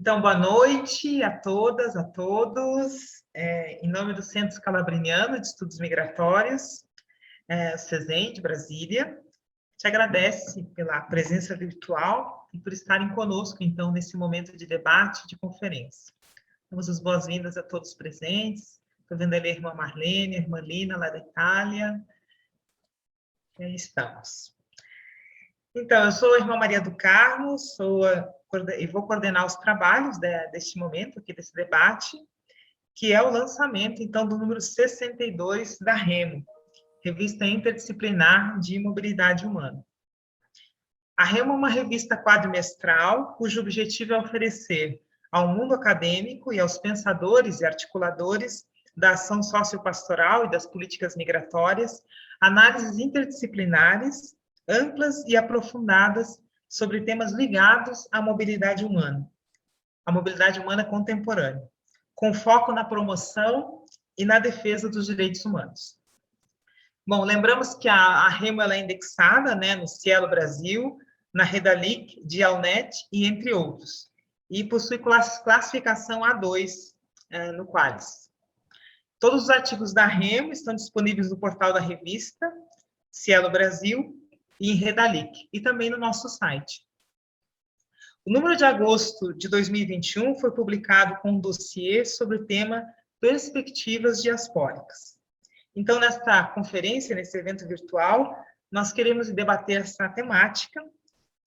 Então, boa noite a todas, a todos. Em nome do Centro Scalabriniano de Estudos Migratórios, o CESEM de Brasília, te agradece pela presença virtual e por estarem conosco, então, nesse momento de debate e de conferência. Damos as boas-vindas a todos presentes. Estou vendo ali a irmã Marlene, a irmã Lina, lá da Itália. E aí estamos. Então, eu sou a irmã Maria do Carmo, e vou coordenar os trabalhos deste momento, aqui desse debate, que é o lançamento, então, do número 62 da REMO, Revista Interdisciplinar de Mobilidade Humana. A REMO é uma revista quadrimestral, cujo objetivo é oferecer ao mundo acadêmico e aos pensadores e articuladores da ação sociopastoral e das políticas migratórias análises interdisciplinares, amplas e aprofundadas sobre temas ligados à mobilidade humana, a mobilidade humana contemporânea, com foco na promoção e na defesa dos direitos humanos. Bom, lembramos que a REMO ela é indexada, né, no Cielo Brasil, na Redalic, Dialnet e entre outros, e possui classificação A2 no Qualis. Todos os artigos da REMO estão disponíveis no portal da revista, Cielo Brasil, e em Redalic, e também no nosso site. O número de agosto de 2021 foi publicado com um dossiê sobre o tema Perspectivas Diaspóricas. Então, nesta conferência, nesse evento virtual, nós queremos debater essa temática,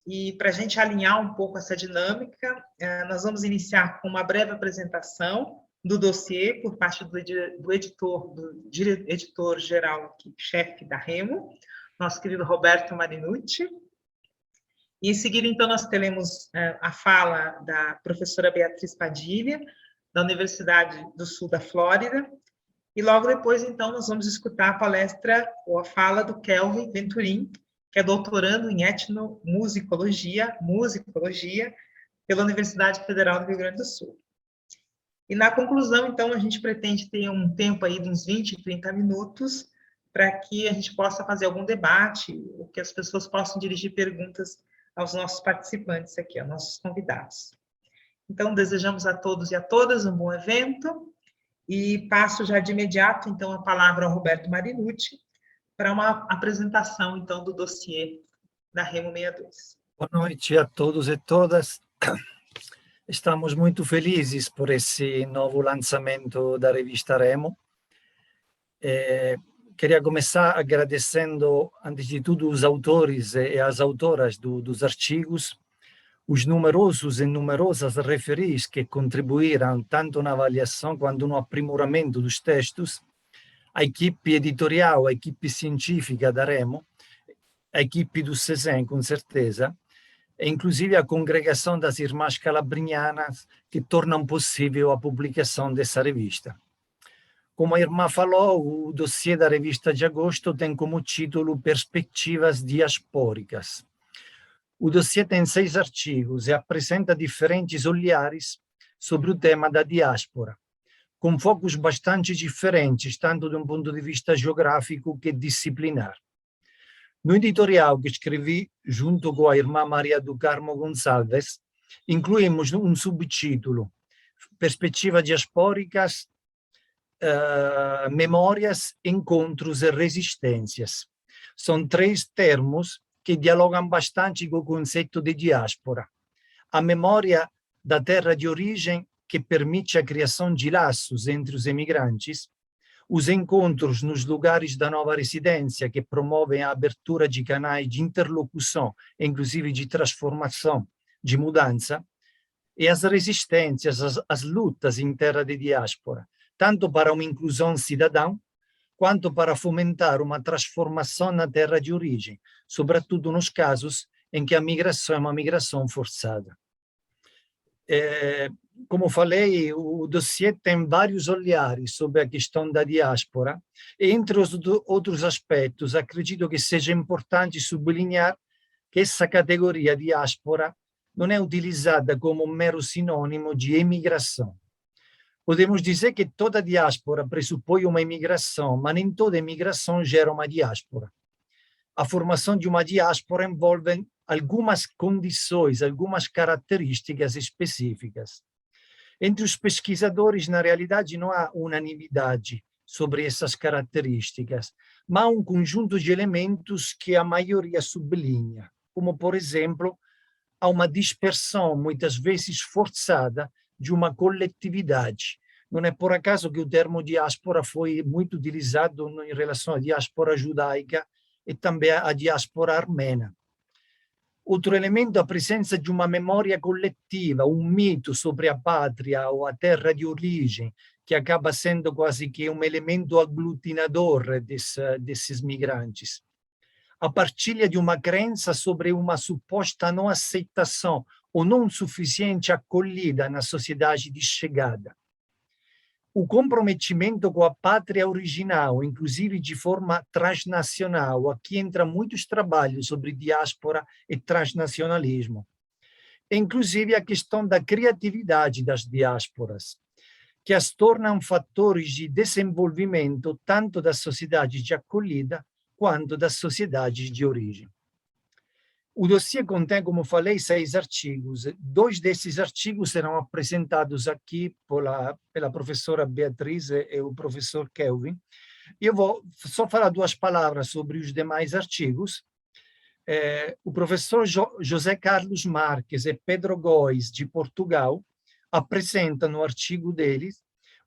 e para a gente alinhar um pouco essa dinâmica, nós vamos iniciar com uma breve apresentação do dossiê por parte do editor-geral, chefe da REMO, nosso querido Roberto Marinucci. E em seguida, então, nós teremos a fala da professora Beatriz Padilha, da Universidade do Sul da Flórida, e logo depois, então, nós vamos escutar a palestra ou a fala do Kelvin Venturim, que é doutorando em etnomusicologia, pela Universidade Federal do Rio Grande do Sul. E na conclusão, então, a gente pretende ter um tempo aí de uns 20, 30 minutos para que a gente possa fazer algum debate, ou que as pessoas possam dirigir perguntas aos nossos participantes aqui, aos nossos convidados. Então, desejamos a todos e a todas um bom evento, e passo já de imediato, então, a palavra ao Roberto Marinucci, para uma apresentação, então, do dossiê da REMO 62. Boa noite a todos e todas. Estamos muito felizes por esse novo lançamento da revista REMO. Queria começar agradecendo, antes de tudo, os autores e as autoras dos artigos, os numerosos e numerosas referis que contribuíram tanto na avaliação quanto no aprimoramento dos textos, a equipe editorial, a equipe científica da REMO, a equipe do CESEM, com certeza, e inclusive a congregação das Irmãs Calabrinianas, que tornam possível a publicação dessa revista. Como a irmã falou, o dossiê da revista de agosto tem como título Perspectivas Diaspóricas. O dossiê tem 6 artigos e apresenta diferentes olhares sobre o tema da diáspora, com focos bastante diferentes, tanto de um ponto de vista geográfico que disciplinar. No editorial que escrevi junto com a irmã Maria do Carmo Gonçalves, incluímos um subtítulo, Perspectivas Diaspóricas, Memórias, Encontros e Resistências. São 3 termos que dialogam bastante com o conceito de diáspora. A memória da terra de origem, que permite a criação de laços entre os emigrantes, os encontros nos lugares da nova residência, que promovem a abertura de canais de interlocução, inclusive de transformação, de mudança, e as resistências, as lutas em terra de diáspora, tanto para uma inclusão cidadã, quanto para fomentar uma transformação na terra de origem, sobretudo nos casos em que a migração é uma migração forçada. Como falei, o dossiê tem vários olhares sobre a questão da diáspora, e entre os outros aspectos, acredito que seja importante sublinhar que essa categoria diáspora não é utilizada como um mero sinônimo de emigração. Podemos dizer que toda diáspora pressupõe uma imigração, mas nem toda imigração gera uma diáspora. A formação de uma diáspora envolve algumas condições, algumas características específicas. Entre os pesquisadores, na realidade, não há unanimidade sobre essas características, mas há um conjunto de elementos que a maioria sublinha, como, por exemplo, há uma dispersão, muitas vezes forçada, de uma coletividade. Não é por acaso que o termo diáspora foi muito utilizado em relação à diáspora judaica e também à diáspora armena. Outro elemento é a presença de uma memória coletiva, um mito sobre a pátria ou a terra de origem, que acaba sendo quase que um elemento aglutinador desses migrantes. A partilha de uma crença sobre uma suposta não aceitação ou não suficiente acolhida na sociedade de chegada. O comprometimento com a pátria original, inclusive de forma transnacional. Aqui entra muitos trabalhos sobre diáspora e transnacionalismo. Inclusive a questão da criatividade das diásporas, que as tornam fatores de desenvolvimento tanto das sociedades de acolhida quanto das sociedades de origem. O dossiê contém, como falei, 6 artigos. 2 desses artigos serão apresentados aqui pela professora Beatriz e o professor Kelvin. Eu vou só falar 2 palavras sobre os demais artigos. O professor José Carlos Marques e Pedro Góes, de Portugal, apresentam no artigo deles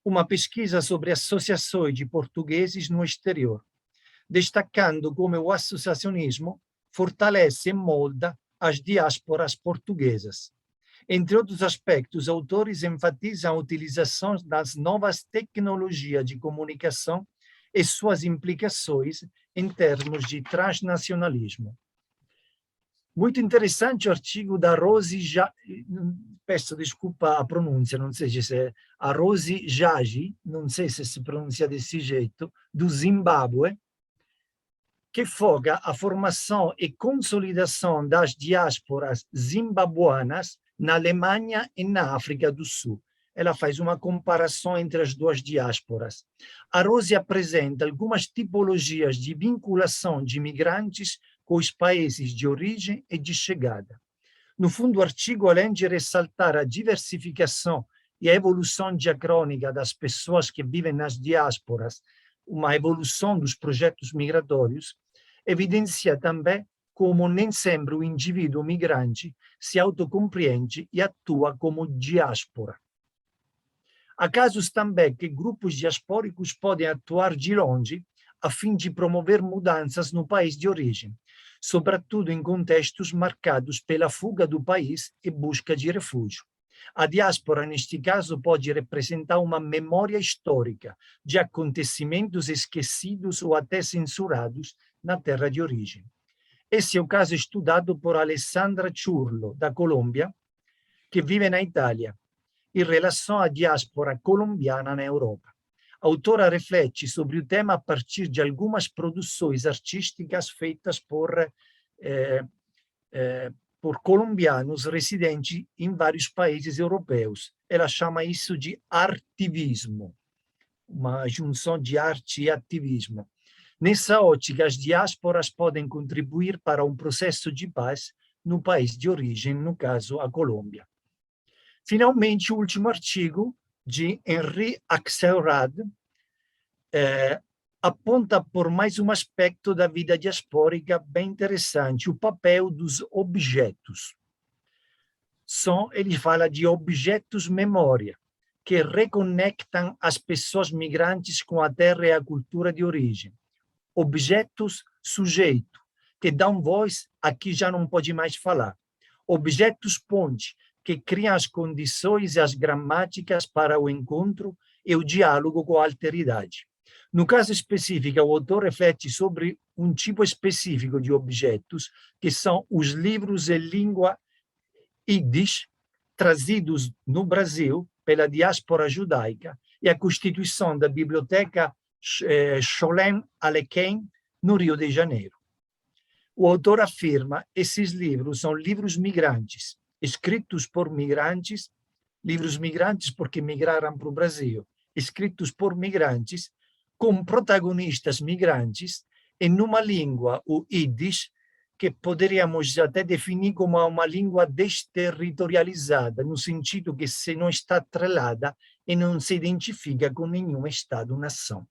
uma pesquisa sobre associações de portugueses no exterior, destacando como o associacionismo fortalece e molda as diásporas portuguesas. Entre outros aspectos, autores enfatizam a utilização das novas tecnologias de comunicação e suas implicações em termos de transnacionalismo. Muito interessante o artigo da Rose, peço desculpa a pronúncia, não sei se é a Rose Jagi, não sei se se pronuncia desse jeito, do Zimbábue, que foca a formação e consolidação das diásporas zimbabuanas na Alemanha e na África do Sul. Ela faz uma comparação entre as 2 diásporas. A Rose apresenta algumas tipologias de vinculação de imigrantes com os países de origem e de chegada. No fundo, o artigo, além de ressaltar a diversificação e a evolução diacrônica das pessoas que vivem nas diásporas, uma evolução dos projetos migratórios, evidencia também como nem sempre o indivíduo migrante se autocompreende e atua como diáspora. Há casos também que grupos diaspóricos podem atuar de longe a fim de promover mudanças no país de origem, sobretudo em contextos marcados pela fuga do país e busca de refúgio. A diáspora, neste caso, pode representar uma memória histórica de acontecimentos esquecidos ou até censurados na terra de origem. Esse é o caso estudado por Alessandra Ciurlo, da Colômbia, que vive na Itália, em relação à diáspora colombiana na Europa. A autora reflete sobre o tema a partir de algumas produções artísticas feitas por colombianos residentes em vários países europeus. Ela chama isso de artivismo, uma junção de arte e ativismo. Nessa ótica, as diásporas podem contribuir para um processo de paz no país de origem, no caso, a Colômbia. Finalmente, o último artigo, de Henri Axelrad, aponta por mais um aspecto da vida diaspórica bem interessante, o papel dos objetos. Ele fala de objetos memória, que reconectam as pessoas migrantes com a terra e a cultura de origem. Objetos sujeito, que dão voz a quem já não pode mais falar. Objetos ponte, que criam as condições e as gramáticas para o encontro e o diálogo com a alteridade. No caso específico, o autor reflete sobre um tipo específico de objetos, que são os livros em língua Yiddish, trazidos no Brasil pela diáspora judaica, e a constituição da Biblioteca Sholem Aleichem, no Rio de Janeiro. O autor afirma que esses livros são livros migrantes, escritos por migrantes, livros migrantes porque migraram para o Brasil, escritos por migrantes, com protagonistas migrantes, e numa língua, o Yiddish, que poderíamos até definir como uma língua desterritorializada, no sentido que se não está atrelada e não se identifica com nenhum Estado-nação.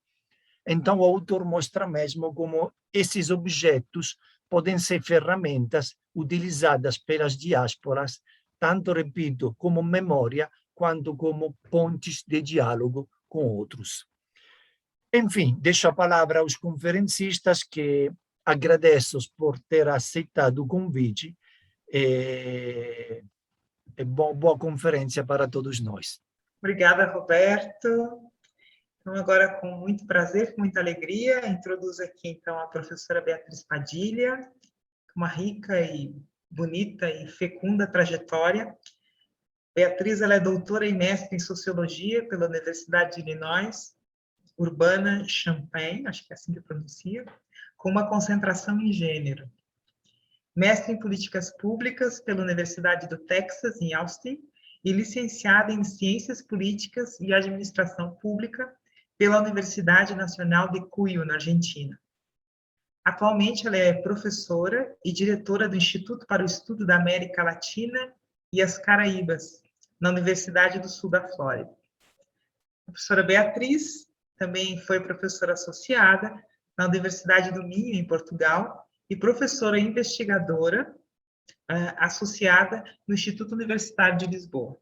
Então, o autor mostra mesmo como esses objetos podem ser ferramentas utilizadas pelas diásporas, tanto, repito, como memória, quanto como pontes de diálogo com outros. Enfim, deixo a palavra aos conferencistas, que agradeço por ter aceitado o convite, e boa conferência para todos nós. Obrigada, Roberto. Então, agora, com muito prazer, com muita alegria, introduzo aqui, então, a professora Beatriz Padilha, com uma rica e bonita e fecunda trajetória. Beatriz, ela é doutora e mestre em Sociologia pela Universidade de Illinois, Urbana-Champaign, acho que é assim que pronuncia, com uma concentração em gênero. Mestre em Políticas Públicas pela Universidade do Texas, em Austin, e licenciada em Ciências Políticas e Administração Pública pela Universidade Nacional de Cuyo, na Argentina. Atualmente, ela é professora e diretora do Instituto para o Estudo da América Latina e as Caraíbas, na Universidade do Sul da Flórida. A professora Beatriz também foi professora associada na Universidade do Minho, em Portugal, e professora investigadora associada no Instituto Universitário de Lisboa.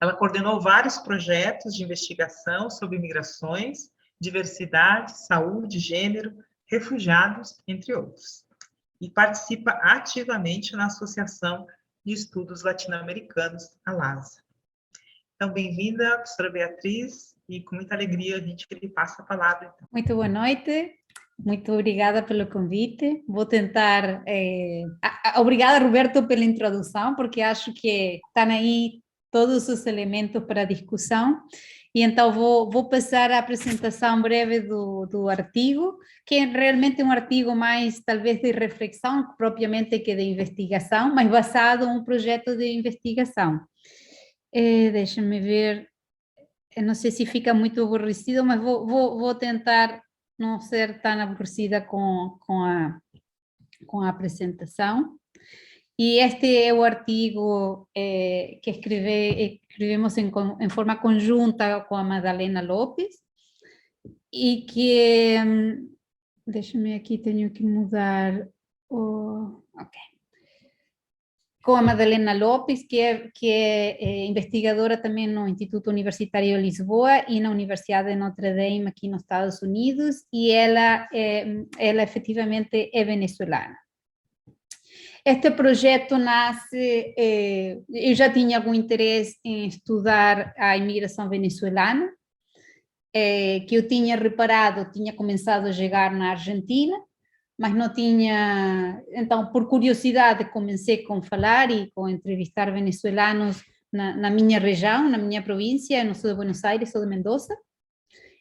Ela coordenou vários projetos de investigação sobre migrações, diversidade, saúde, gênero, refugiados, entre outros. E participa ativamente na Associação de Estudos Latino-Americanos, a LASA. Então, bem-vinda, professora Beatriz, e com muita alegria a gente lhe passa a palavra. Então. Muito boa noite, muito obrigada pelo convite. Vou tentar... Obrigada, Roberto, pela introdução, porque acho que estão aí todos os elementos para a discussão. E então vou passar a apresentação breve do artigo, que é realmente um artigo mais, talvez, de reflexão, propriamente que de investigação, mas baseado em um projeto de investigação. Deixa-me ver, eu não sei se fica muito aborrecido, mas vou tentar não ser tão aborrecida com a apresentação. E este é o artigo que escrevemos em forma conjunta com a Madalena Lopes, e que, deixa-me aqui, tenho que mudar ok. Com a Madalena Lopes, que é investigadora também no Instituto Universitário de Lisboa e na Universidade de Notre Dame, aqui nos Estados Unidos, e ela efetivamente é venezuelana. Este projeto nasce, eu já tinha algum interesse em estudar a imigração venezuelana, que eu tinha reparado, tinha começado a chegar na Argentina, mas não tinha, então por curiosidade comecei com falar e com entrevistar venezuelanos na minha região, na minha província, eu não sou de Buenos Aires, sou de Mendoza.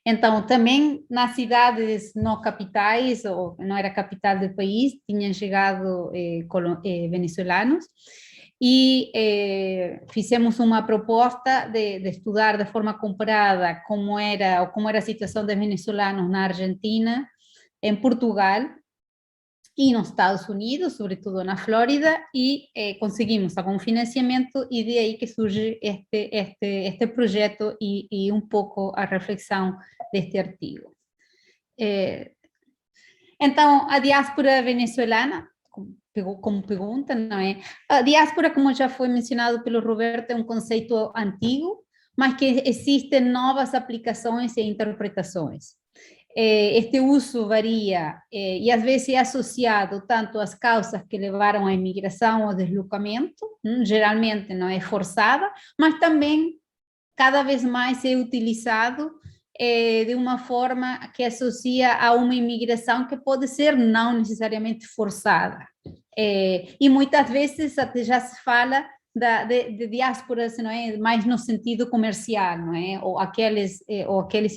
Então, também nas cidades não capitais, ou não era capital do país, tinham chegado venezuelanos, e fizemos uma proposta de estudar de forma comparada como era a situação dos venezuelanos na Argentina, em Portugal e nos Estados Unidos, sobretudo na Flórida, e conseguimos algum financiamento, e de aí que surge este projeto e um pouco a reflexão deste artigo. Então, a diáspora venezuelana, como pergunta, não é? A diáspora, como já foi mencionado pelo Roberto, é um conceito antigo, mas que existem novas aplicações e interpretações. Este uso varia e às vezes é associado tanto às causas que levaram à imigração ou deslocamento, geralmente não é forçada, mas também cada vez mais é utilizado de uma forma que associa a uma imigração que pode ser não necessariamente forçada. E muitas vezes até já se fala de diásporas, não é? Mais no sentido comercial, não é? Ou aqueles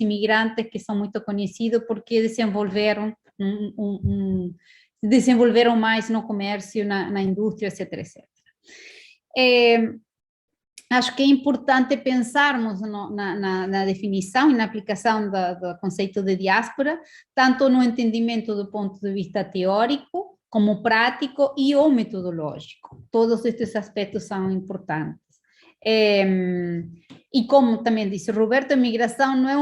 imigrantes que são muito conhecidos porque desenvolveram mais no comércio, na indústria, etc, etc. Acho que é importante pensarmos na definição e na aplicação do conceito de diáspora, tanto no entendimento do ponto de vista teórico, como prático e ou metodológico. Todos estes aspectos são importantes. E como também disse Roberto, a imigração não é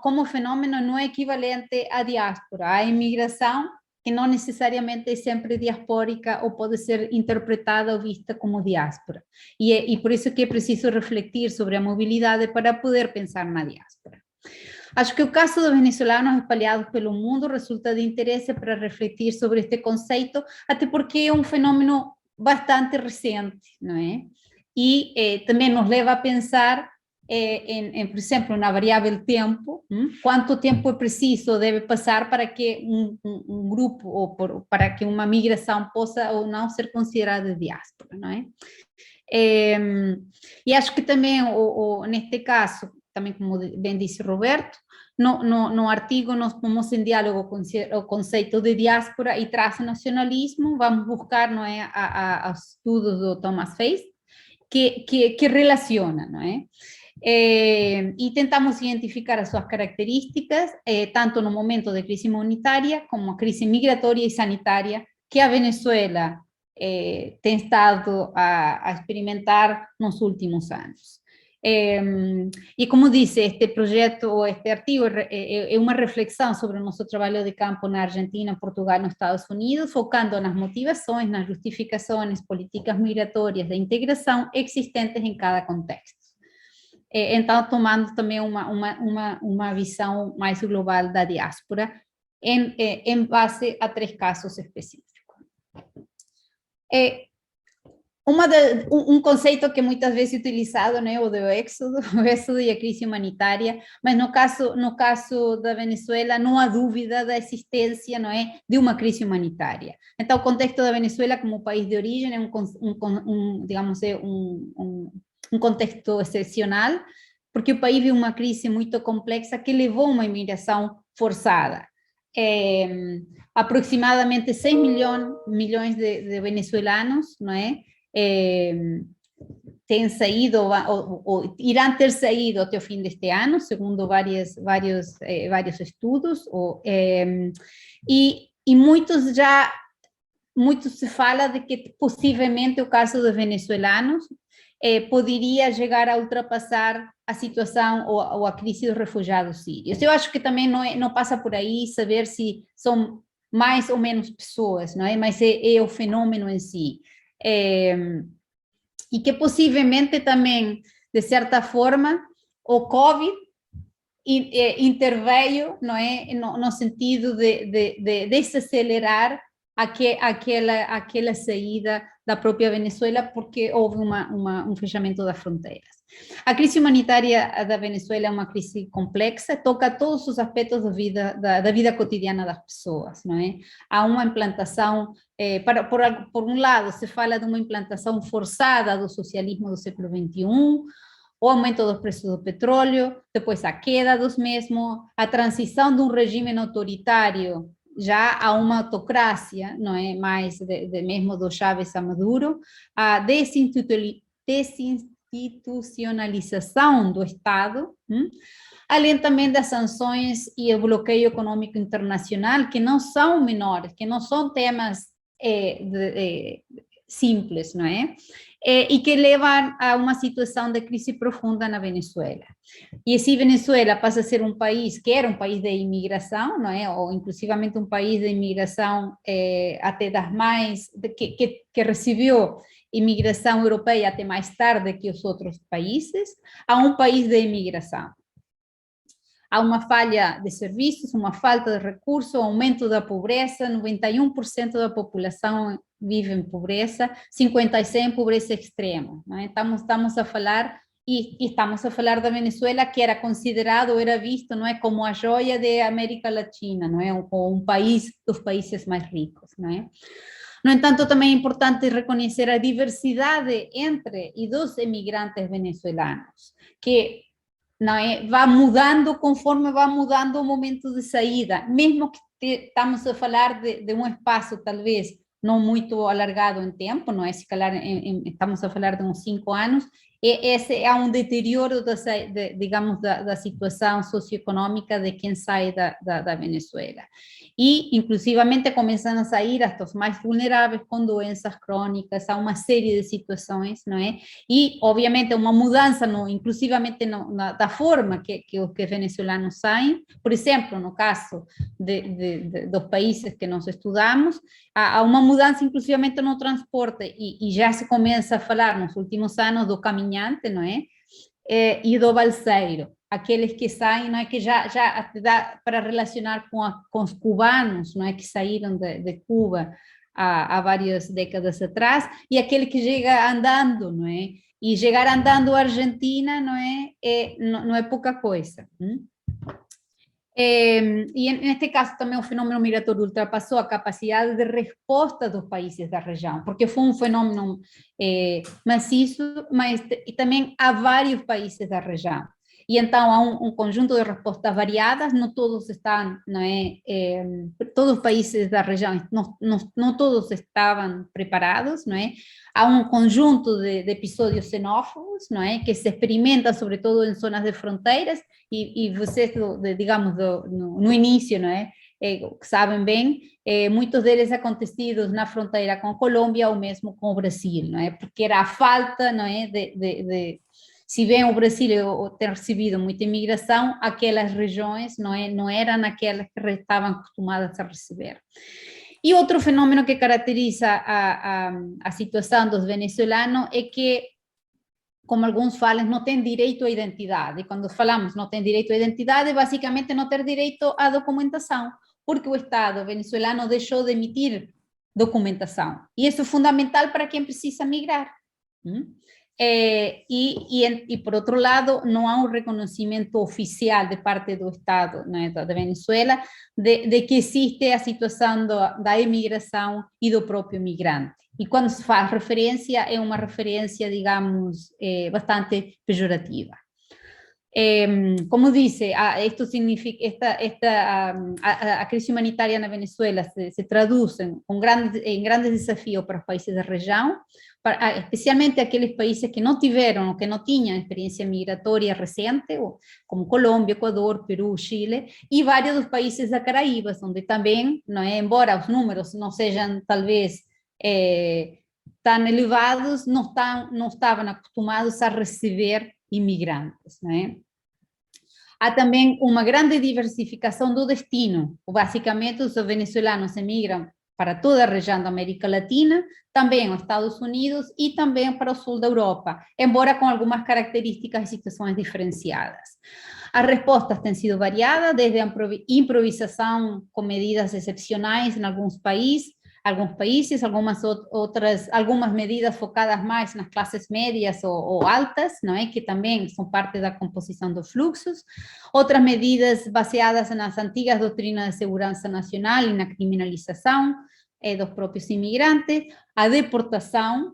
como fenômeno não é equivalente à diáspora. A imigração que não necessariamente é sempre diaspórica ou pode ser interpretada ou vista como diáspora. E por isso que é preciso refletir sobre a mobilidade para poder pensar na diáspora. Acho que o caso dos venezuelanos espalhados pelo mundo resulta de interesse para refletir sobre este conceito, até porque é um fenômeno bastante recente, não é? E também nos leva a pensar por exemplo, na variável tempo, quanto tempo é preciso ou deve passar para que um grupo ou para que uma migração possa ou não ser considerada diáspora, não é? E acho que também, neste caso, também como bem disse Roberto, no artigo nós pomos em diálogo o conceito de diáspora e transnacionalismo, vamos buscar, não é, os estudos do Thomas Faith, que relaciona, não é? E tentamos identificar as suas características, tanto no momento de crise humanitária, como a crise migratória e sanitária, que a Venezuela tem estado a experimentar nos últimos anos. E como disse, este projeto, ou este artigo, é uma reflexão sobre o nosso trabalho de campo na Argentina, Portugal e nos Estados Unidos, focando nas motivações, nas justificações, políticas migratórias de integração existentes em cada contexto. Então, tomando também uma visão mais global da diáspora, em base a 3 casos específicos. Um conceito que muitas vezes é utilizado, né, o do êxodo e a crise humanitária, mas no caso da Venezuela não há dúvida da existência, não é, de uma crise humanitária. Então, o contexto da Venezuela como país de origem é digamos, um contexto excepcional, porque o país vive uma crise muito complexa que levou a uma imigração forçada. Aproximadamente 6 milhões de venezuelanos, não é? Têm saído ou irão ter saído até o fim deste ano, segundo vários estudos, e muitos se fala de que possivelmente o caso dos venezuelanos poderia chegar a ultrapassar a situação ou a crise dos refugiados sírios. Eu acho que também não passa por aí saber se são mais ou menos pessoas, não é? Mas é o fenômeno em si. E que possivelmente também, de certa forma, o Covid interveio, não é? No sentido de desacelerar aquela saída da própria Venezuela, porque houve um fechamento das fronteiras. A crise humanitária da Venezuela é uma crise complexa, toca todos os aspectos da vida cotidiana das pessoas, não é? Há uma implantação, por um lado, se fala de uma implantação forçada do socialismo do século XXI, o aumento dos preços do petróleo, depois a queda dos mesmos, a transição de um regime autoritário já há uma autocracia, não é? Mais mesmo do Chávez a Maduro, a desinstitucionalização do Estado, além também das sanções e o bloqueio econômico internacional, que não são menores, que não são temas simples, não é? E que levam a uma situação de crise profunda na Venezuela. E se Venezuela passa a ser um país que era um país de imigração, não é? Ou inclusivamente um país de imigração até das mais, que recebeu imigração europeia até mais tarde que os outros países, a um país de imigração. Há uma falha de serviços, uma falta de recursos, aumento da pobreza, 91% da população vive em pobreza, 56% em pobreza extrema. Não é? Estamos a falar, e estamos a falar da Venezuela, que era considerado, era visto, não é, como a joia da América Latina, não é, ou um país dos países mais ricos, não é? No entanto, também é importante reconhecer a diversidade entre e dos emigrantes venezuelanos, que não é, vai mudando conforme vai mudando o momento de saída, mesmo que estamos a falar de um espaço talvez não muito alargado em tempo, não é? Se calhar estamos a falar de uns 5 anos, esse há um deterioro, digamos, da situação socioeconômica de quem sai da Venezuela. E, inclusivamente, começam a sair os mais vulneráveis com doenças crônicas, há uma série de situações, não é? E, obviamente, uma mudança, inclusivamente da forma que os venezuelanos saem. Por exemplo, no caso dos países que nós estudamos, há uma mudança, inclusivamente, no transporte, e já se começa a falar nos últimos anos do caminhante, não é? E do balseiro, aqueles que saem, não é, que já dá para relacionar com os cubanos, não é, que saíram de Cuba há várias décadas atrás, e aquele que chega andando, não é? E chegar andando à Argentina, não é pouca coisa. E neste caso também o fenômeno migratório ultrapassou a capacidade de resposta dos países da região, porque foi um fenômeno maciço, mas também há vários países da região. E então há um conjunto de respostas variadas, não todos estão, não é? Todos os países da região, não todos estavam preparados, não é? Há um conjunto de episódios xenófobos, não é? Que se experimenta sobretudo em zonas de fronteiras, e vocês, digamos, no início, não é? Sabem bem, muitos deles acontecidos na fronteira com a Colômbia ou mesmo com o Brasil, não é? Porque era a falta, não é? Se bem o Brasil tem recebido muita imigração, aquelas regiões não eram aquelas que estavam acostumadas a receber. E outro fenômeno que caracteriza a situação dos venezuelanos é que, como alguns falam, não têm direito à identidade. E quando falamos não tem direito à identidade, basicamente não ter direito à documentação, porque o Estado venezuelano deixou de emitir documentação. E isso é fundamental para quem precisa migrar. E por outro lado, não há um reconhecimento oficial de parte do Estado, né, da Venezuela de que existe a situação da imigração e do próprio migrante. E quando se faz referência, é uma referência, digamos, bastante pejorativa. Como disse, isto significa, a crise humanitária na Venezuela se traduz em grandes desafios para os países da região, especialmente aqueles países que não tiveram, que não tinham experiência migratória recente, como Colômbia, Equador, Peru, Chile, e vários dos países da Caraíbas, onde também, não é, embora os números não sejam talvez tão elevados, não estavam acostumados a receber imigrantes, não é? Há também uma grande diversificação do destino. Basicamente, os venezuelanos emigram para toda a região da América Latina, também aos Estados Unidos e também para o sul da Europa, embora com algumas características e situações diferenciadas. As respostas têm sido variadas, desde a improvisação com medidas excepcionais em alguns países, algumas medidas focadas mais nas classes médias ou altas, não é? Que também são parte da composição dos fluxos, outras medidas baseadas nas antigas doutrinas de segurança nacional e na criminalização dos próprios imigrantes, a deportação,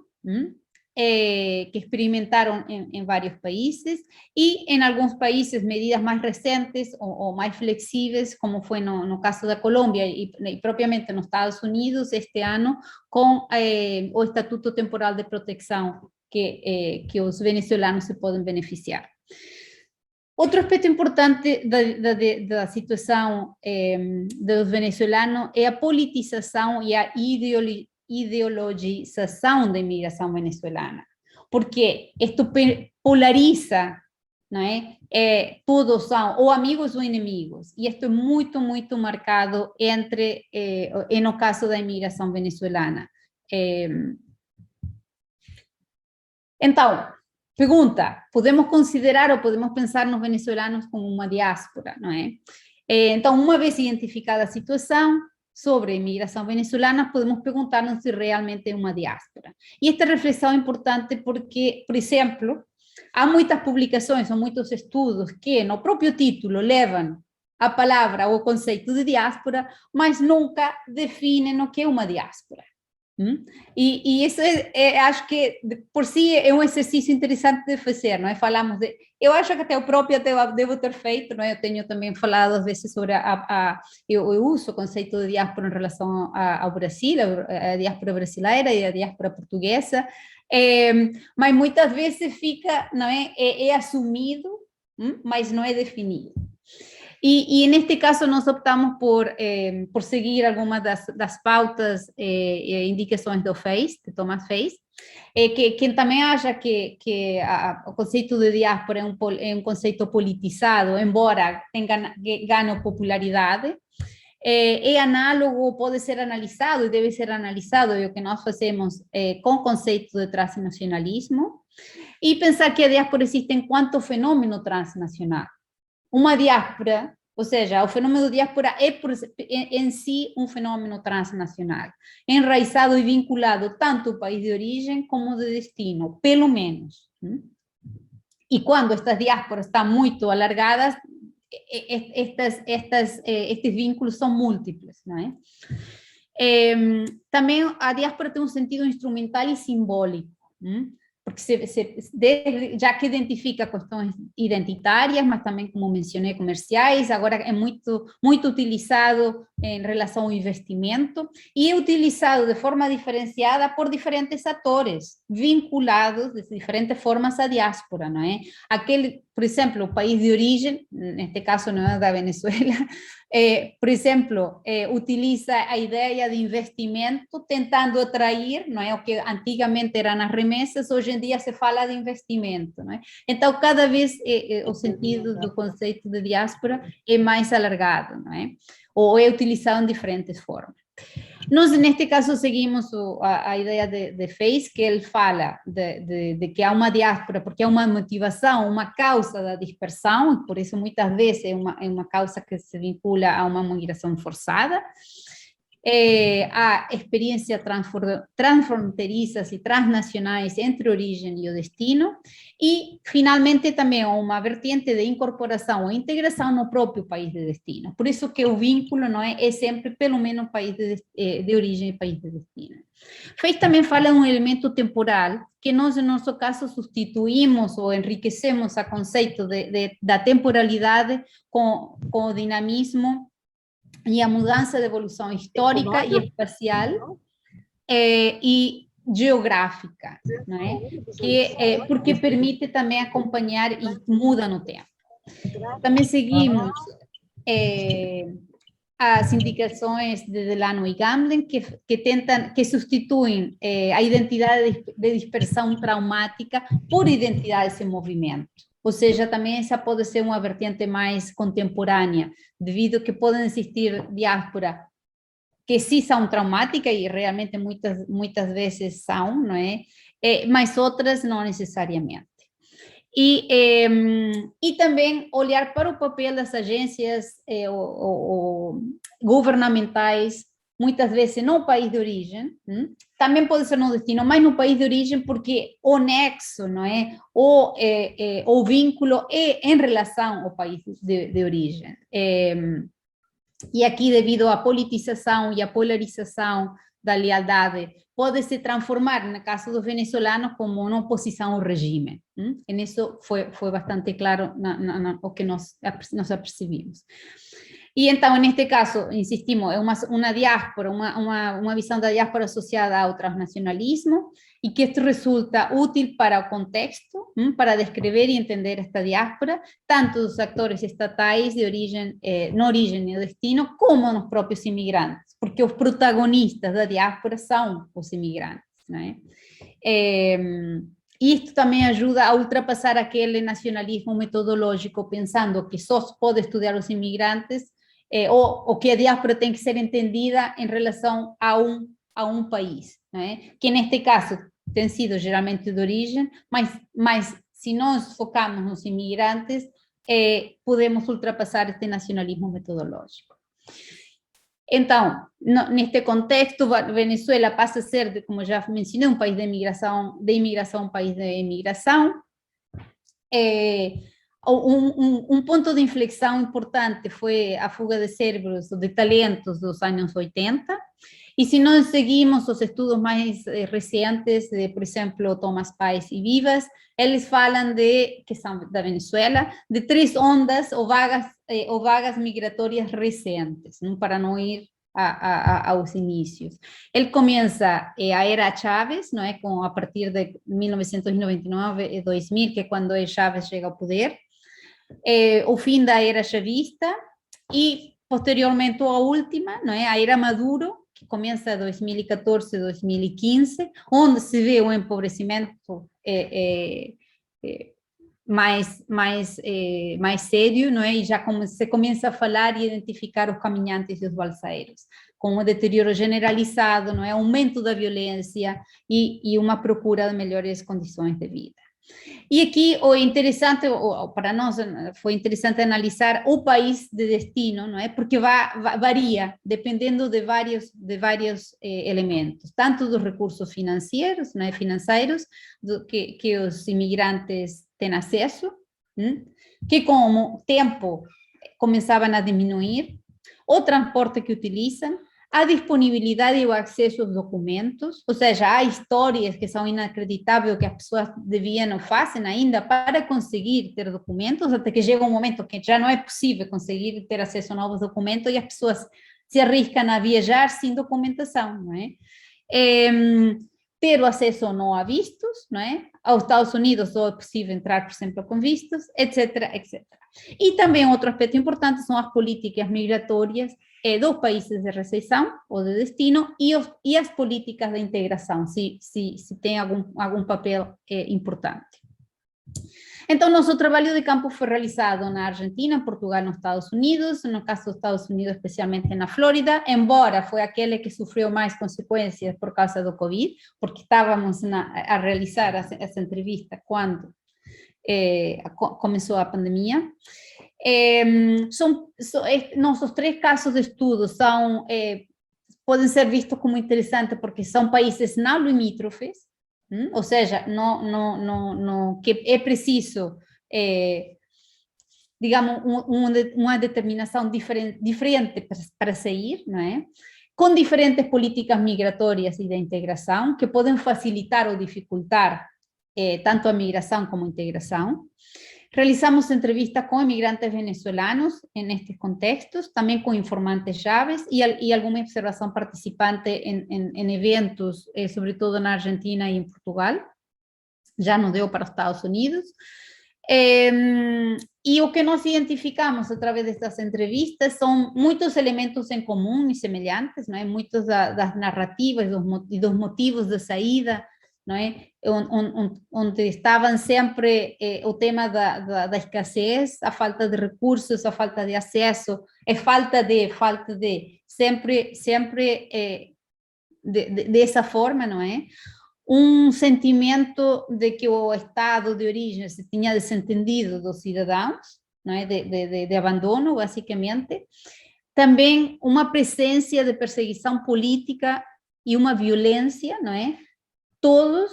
que experimentaram em vários países, e em alguns países medidas mais recentes ou mais flexíveis, como foi no caso da Colômbia e propriamente nos Estados Unidos este ano, com o Estatuto Temporal de Proteção que os venezuelanos se podem beneficiar. Outro aspecto importante da situação dos venezuelanos é a politização e a ideologização da imigração venezuelana, porque isto polariza, não é? Todos são ou amigos ou inimigos, e isto é muito, muito marcado no caso da imigração venezuelana. Então, pergunta, podemos considerar ou podemos pensar nos venezuelanos como uma diáspora, não é? Então, uma vez identificada a situação sobre a imigração venezuelana, podemos perguntar-nos se realmente é uma diáspora. E esta reflexão é importante porque, por exemplo, há muitas publicações ou muitos estudos que no próprio título levam a palavra ou o conceito de diáspora, mas nunca definem o que é uma diáspora. E isso acho que por si é um exercício interessante de fazer, não é? Falamos eu acho que até eu própria devo ter feito, não é? Eu tenho também falado às vezes sobre eu uso o conceito de diáspora em relação ao Brasil, a diáspora brasileira e a diáspora portuguesa, Mas muitas vezes fica, não é? É assumido, mas não é definido. E neste caso nós optamos por seguir algumas das pautas e indicações do FACE, de Thomas Face, quem também acha que o conceito de diáspora é um conceito politizado, embora ganhe popularidade, é análogo, pode ser analisado e deve ser analisado, é o que nós fazemos com o conceito de transnacionalismo, e pensar que a diáspora existe enquanto fenômeno transnacional. Uma diáspora, ou seja, o fenômeno de diáspora é em si um fenômeno transnacional, enraizado e vinculado tanto ao país de origem como de destino, pelo menos. E quando estas diásporas estão muito alargadas, estes vínculos são múltiplos, não é? Também a diáspora tem um sentido instrumental e simbólico, porque já que identifica questões identitárias, mas também, como mencionei, comerciais, agora é muito utilizado em relação ao investimento e é utilizado de forma diferenciada por diferentes atores, vinculados de diferentes formas à diáspora, não é? Por exemplo, o país de origem, neste caso não é da Venezuela, por exemplo, utiliza a ideia de investimento tentando atrair, não é? O que antigamente eram as remessas, hoje em dia se fala de investimento, não é? Então, cada vez o sentido do conceito de diáspora é mais alargado, não é? Ou é utilizado em diferentes formas. Nós, neste caso, seguimos a ideia de Face, que ele fala de que há uma diáspora, porque há uma motivação, uma causa da dispersão, e por isso muitas vezes é uma causa que se vincula a uma migração forçada. Há experiências transfronteiriças e transnacionais entre a origem e o destino, e, finalmente, também uma vertente de incorporação ou integração no próprio país de destino. Por isso que o vínculo não é sempre pelo menos país de origem e país de destino. Fez também fala de um elemento temporal, que nós, no nosso caso, substituímos ou enriquecemos o conceito da temporalidade com o dinamismo e a mudança de evolução histórica e espacial e geográfica, não é? Porque permite também acompanhar e muda no tempo. Também seguimos as indicações de Delano e Gamlen, que substituem a identidade de dispersão traumática por identidades em movimento. Ou seja, também essa pode ser uma vertente mais contemporânea, devido a que podem existir diásporas que sim são traumáticas, e realmente muitas vezes são, não é? Mas outras não necessariamente. E também olhar para o papel das agências governamentais, muitas vezes no país de origem, também pode ser no destino, mas no país de origem, porque o nexo, não é? O vínculo é em relação ao país de origem. E aqui, devido à politização e à polarização da lealdade, pode se transformar, no caso dos venezuelanos, como uma oposição ao regime. E nisso foi bastante claro o que nós apercebimos. E então, neste caso, insistimos, é uma diáspora, uma visão da diáspora associada ao transnacionalismo, e que isto resulta útil para o contexto, para descrever e entender esta diáspora, tanto dos atores estatais de origem, no origem e no destino, como nos próprios imigrantes, porque os protagonistas da diáspora são os imigrantes, não é? E isto também ajuda a ultrapassar aquele nacionalismo metodológico, pensando que só se pode estudar os imigrantes, ou que a diáspora tem que ser entendida em relação a um país, não é? Que neste caso tem sido geralmente de origem, mas se nós focamos nos imigrantes, podemos ultrapassar este nacionalismo metodológico. Então, neste contexto, Venezuela passa a ser, como já mencionei, um país de imigração, um país de imigração. Um ponto de inflexão importante foi a fuga de cérebros, de talentos dos anos 80, e se nós seguimos os estudos mais recentes, por exemplo, Thomas Face e Vivas, eles falam que são da Venezuela, de 3 ondas ou vagas migratórias recentes, para não ir aos inícios. Ele começa a era Chávez, não é? A partir de 1999 e 2000, que é quando Chávez chega ao poder, o fim da era chavista e, posteriormente, a última, não é? A era Maduro, que começa em 2014 e 2015, onde se vê um empobrecimento mais sério, não é? E já se começa a falar e identificar os caminhantes e os balseiros, com um deterioro generalizado, não é? Aumento da violência e uma procura de melhores condições de vida. E aqui o interessante, para nós foi interessante analisar o país de destino, não é? Porque varia, dependendo de vários elementos, tanto dos recursos financeiros, não é? Financeiros, que os imigrantes têm acesso, que com o tempo começavam a diminuir, o transporte que utilizam, a disponibilidade e o acesso aos documentos, ou seja, há histórias que são inacreditáveis que as pessoas deviam ou fazem ainda para conseguir ter documentos, até que chega um momento que já não é possível conseguir ter acesso a novos documentos e as pessoas se arriscam a viajar sem documentação, não é? Ter o acesso ou não a vistos, não é? Aos Estados Unidos só é possível entrar, por exemplo, com vistos, etc., etc. E também outro aspecto importante são as políticas migratórias dos países de recepção ou de destino e as políticas de integração, se tem algum papel importante. Então, nosso trabalho de campo foi realizado na Argentina, em Portugal, nos Estados Unidos, no caso dos Estados Unidos, especialmente na Flórida, embora foi aquele que sofreu mais consequências por causa do Covid, porque estávamos a realizar essa entrevista quando começou a pandemia. Nossos 3 casos de estudo podem ser vistos como interessantes porque são países não limítrofes, ou seja, que é preciso, digamos, uma determinação diferente para sair, não é? Com diferentes políticas migratórias e de integração que podem facilitar ou dificultar tanto a migração como a integração. Realizamos entrevistas com imigrantes venezuelanos nestes contextos, também com informantes chaves e alguma observação participante em eventos, sobretudo na Argentina e em Portugal. Já não deu para os Estados Unidos. E o que nós identificamos através destas entrevistas são muitos elementos em comum e semelhantes, não é? Muitas das narrativas e dos motivos de saída, não é? Onde estavam sempre o tema da escassez, a falta de recursos, a falta de acesso, a falta de sempre dessa forma, não é? Um sentimento de que o estado de origem se tinha desentendido dos cidadãos, não é? De abandono, basicamente. Também uma presença de perseguição política e uma violência, não é? Todos,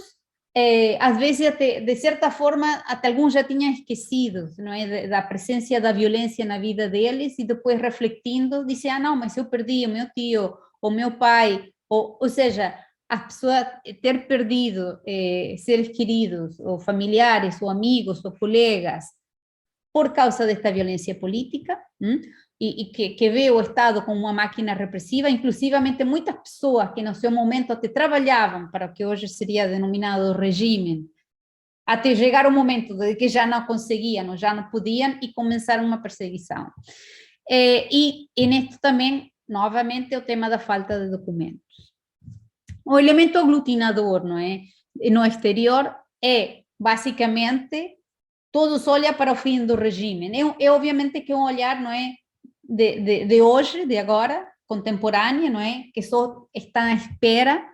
às vezes, até, de certa forma, até alguns já tinham esquecido, não é? Da presença da violência na vida deles e depois refletindo, dizem, não, mas eu perdi o meu tio, o meu pai, ou seja, a pessoa ter perdido seres queridos, ou familiares, ou amigos, ou colegas, por causa desta violência política, e que vê o Estado como uma máquina repressiva, inclusivamente muitas pessoas que no seu momento até trabalhavam para o que hoje seria denominado regime, até chegar o momento de que já não conseguiam, ou já não podiam, e começar uma perseguição. E nisto também, novamente, o tema da falta de documentos. O elemento aglutinador, não é? No exterior é, basicamente, todos olham para o fim do regime. É obviamente que um olhar, não é, de hoje, de agora, contemporânea, não é? Que só está à espera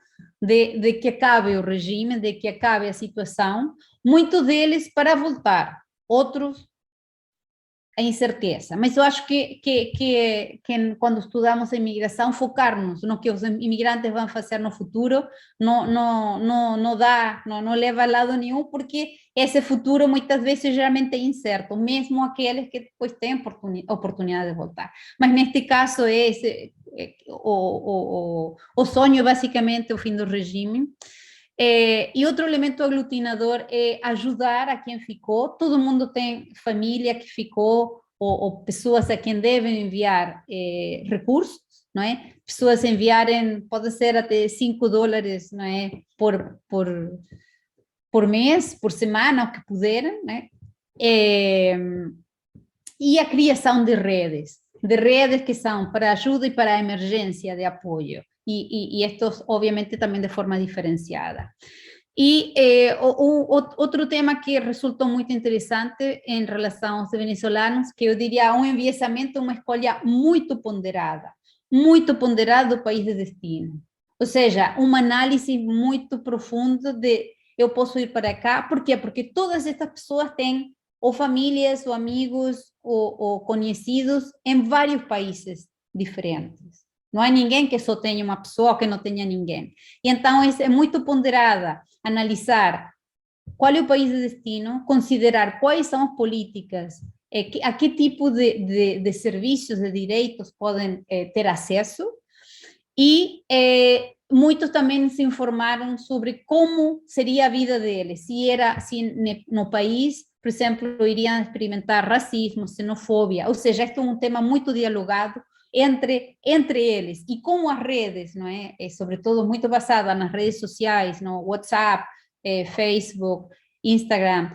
de que acabe o regime, de que acabe a situação. Muitos deles para voltar, outros a incerteza. Mas eu acho que quando estudamos a imigração, focar-nos no que os imigrantes vão fazer no futuro não leva a lado nenhum, porque esse futuro muitas vezes geralmente é incerto, mesmo aqueles que depois têm oportunidade de voltar. Mas neste caso o sonho é basicamente o fim do regime. E outro elemento aglutinador é ajudar a quem ficou. Todo mundo tem família que ficou ou pessoas a quem devem enviar recursos, não é? Pessoas enviarem, pode ser até $5, não é? Por mês, por semana, o que puderem, né? E a criação de redes que são para ajuda e para emergência de apoio, e estos, obviamente, também de forma diferenciada. E outro tema que resultou muito interessante em relação aos venezuelanos, que eu diria um enviesamento, uma escolha muito ponderada do país de destino. Ou seja, uma análise muito profunda de eu posso ir para cá, por quê? Porque todas estas pessoas têm ou famílias, ou amigos, ou conhecidos em vários países diferentes. Não há ninguém que só tenha uma pessoa ou que não tenha ninguém. E então é muito ponderada analisar qual é o país de destino, considerar quais são as políticas, a que tipo de serviços, de direitos podem ter acesso, e muitos também se informaram sobre como seria a vida deles, se no país, por exemplo, iriam experimentar racismo, xenofobia, ou seja, este é um tema muito dialogado entre eles, e como as redes, não é? Sobretudo muito basada nas redes sociais, no WhatsApp, Facebook, Instagram,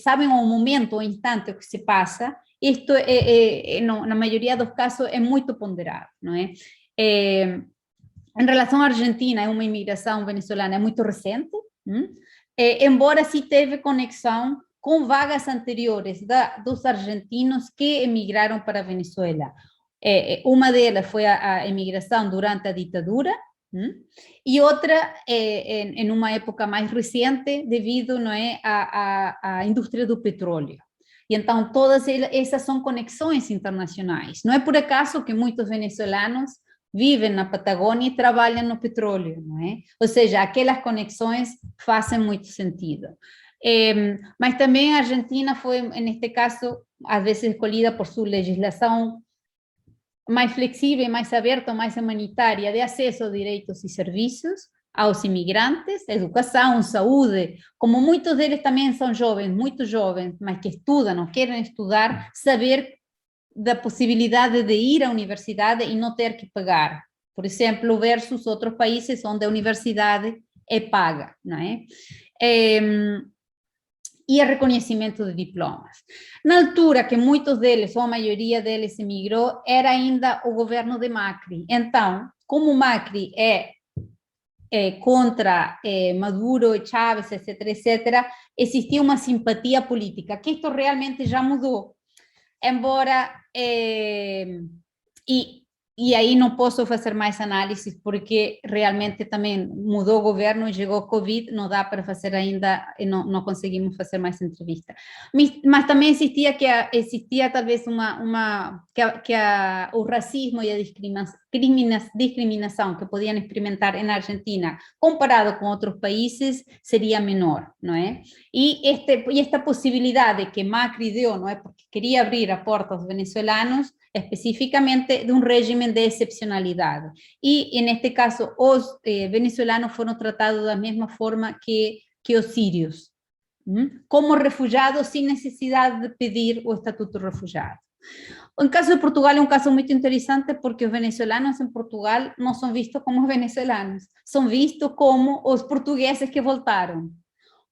sabem o momento, o instante que se passa. Isto, na maioria dos casos, é muito ponderado, não é? Em relação à Argentina, é uma imigração venezuelana muito recente, embora se teve conexão com vagas anteriores dos argentinos que emigraram para a Venezuela. Uma delas foi a imigração durante a ditadura, e outra em uma época mais recente, devido, não é, à indústria do petróleo. E então todas essas são conexões internacionais. Não é por acaso que muitos venezuelanos vivem na Patagônia e trabalham no petróleo, não é? Ou seja, aquelas conexões fazem muito sentido. Mas também a Argentina foi, neste caso, às vezes escolhida por sua legislação mais flexível, mais aberta, mais humanitária, de acesso a direitos e serviços aos imigrantes, educação, saúde. Como muitos deles também são jovens, muito jovens, mas que estudam ou querem estudar, saber da possibilidade de ir à universidade e não ter que pagar. Por exemplo, versus outros países onde a universidade é paga, não é? E o reconhecimento de diplomas. Na altura que muitos deles, ou a maioria deles, emigrou, era ainda o governo de Macri. Então, como Macri é contra Maduro, Chávez, etc., existia uma simpatia política, que isto realmente já mudou. Embora, e aí não posso fazer mais análises, porque realmente também mudou o governo, chegou o Covid, não dá para fazer ainda, não conseguimos fazer mais entrevista. Mas também existia talvez o racismo e a discriminação que podiam experimentar na Argentina, comparado com outros países, seria menor, não é? E esta possibilidade que Macri deu, não é? Porque queria abrir a porta aos venezuelanos, especificamente de um regime de excepcionalidade. E, neste caso, os venezuelanos foram tratados da mesma forma que os sírios, como refugiados, sem necessidade de pedir o estatuto de refugiado. O caso de Portugal é um caso muito interessante, porque os venezuelanos em Portugal não são vistos como venezuelanos, são vistos como os portugueses que voltaram.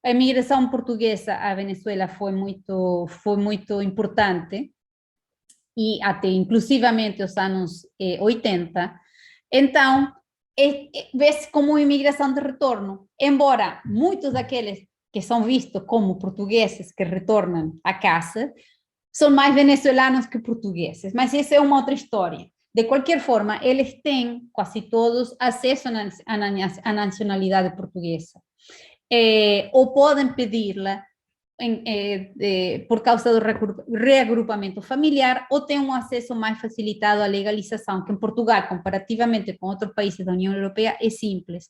A imigração portuguesa à Venezuela foi muito importante, e até inclusivamente os anos 80, então vê-se como uma imigração de retorno, embora muitos daqueles que são vistos como portugueses que retornam à casa, são mais venezuelanos que portugueses, mas essa é uma outra história. De qualquer forma, eles têm, quase todos, acesso à nacionalidade portuguesa, ou podem pedi-la por causa do reagrupamento familiar, ou tem um acesso mais facilitado à legalização, que em Portugal, comparativamente com outros países da União Europeia, é simples.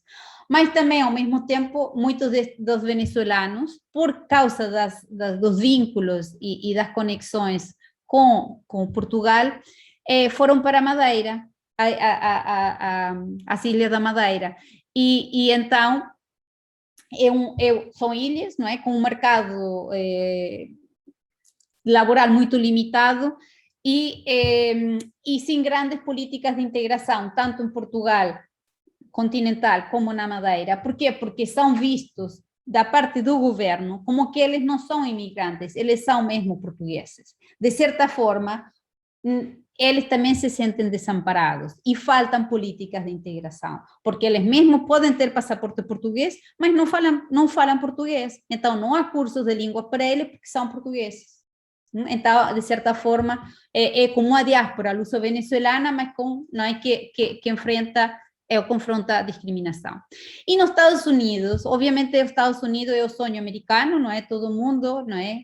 Mas também, ao mesmo tempo, muitos dos venezuelanos, por causa dos vínculos e das conexões com Portugal, foram para Madeira, as Ilhas da Madeira. E então, são ilhas, não é? Com um mercado laboral muito limitado, e sem grandes políticas de integração, tanto em Portugal continental como na Madeira. Por quê? Porque são vistos da parte do governo como que eles não são imigrantes, eles são mesmo portugueses. De certa forma, eles também se sentem desamparados e faltam políticas de integração, porque eles mesmos podem ter passaporte português, mas não falam português. Então, não há cursos de língua para eles porque são portugueses. Então, de certa forma, é como uma diáspora luso-venezuelana, mas não é que enfrenta ou confronta a discriminação. E nos Estados Unidos, obviamente, os Estados Unidos é o sonho americano, não é? Todo mundo, não é?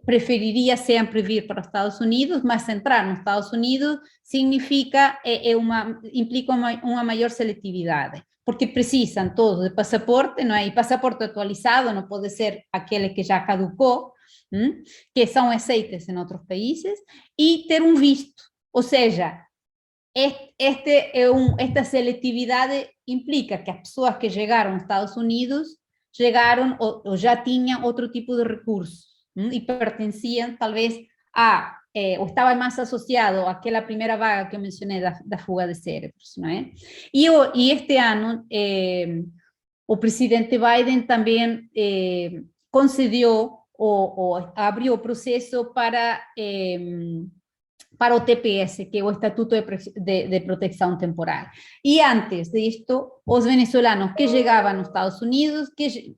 Preferiria sempre vir para os Estados Unidos, mas entrar nos Estados Unidos significa, implica uma maior seletividade, porque precisam todos de passaporte, não é? E passaporte atualizado, não pode ser aquele que já caducou, que são aceites em outros países, e ter um visto, ou seja, esta seletividade implica que as pessoas que chegaram aos Estados Unidos chegaram ou já tinham outro tipo de recursos e pertenciam talvez ou estava mais associado àquela primeira vaga que eu mencionei da fuga de cérebros, não é? E este ano o presidente Biden também concedeu ou abriu o processo para o TPS, que é o Estatuto de Proteção Temporal. E antes disto, os venezuelanos que chegavam nos Estados Unidos, que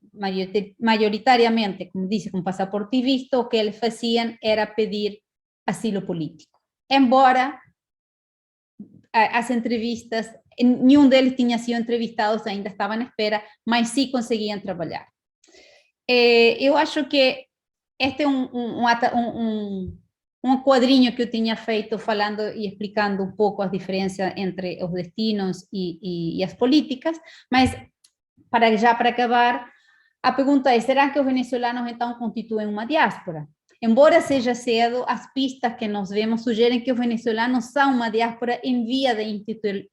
maioritariamente, como disse, com passaporte e visto, o que eles faziam era pedir asilo político. Embora as entrevistas, nenhum deles tinha sido entrevistado, ainda estavam à espera, mas sim conseguiam trabalhar. Eu acho que este é um quadrinho que eu tinha feito falando e explicando um pouco as diferenças entre os destinos e as políticas, mas para acabar, a pergunta é, será que os venezuelanos então constituem uma diáspora? Embora seja cedo, as pistas que nós vemos sugerem que os venezuelanos são uma diáspora em via de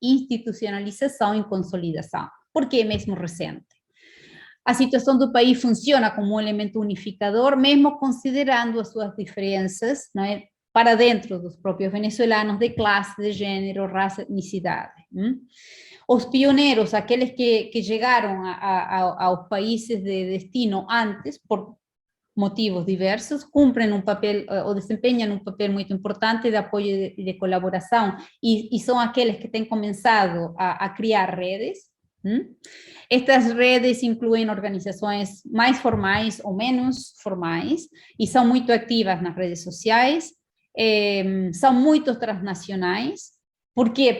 institucionalização e consolidação, porque é mesmo recente. A situação do país funciona como um elemento unificador, mesmo considerando as suas diferenças, não é? Para dentro dos próprios venezuelanos, de classe, de gênero, raça, etnicidade. Os pioneiros, aqueles que chegaram aos países de destino antes, por motivos diversos, cumprem um papel, ou desempenham um papel muito importante de apoio e de colaboração, e são aqueles que têm começado a criar redes. Estas redes incluem organizações mais formais ou menos formais e são muito ativas nas redes sociais, são muito transnacionais. Por quê?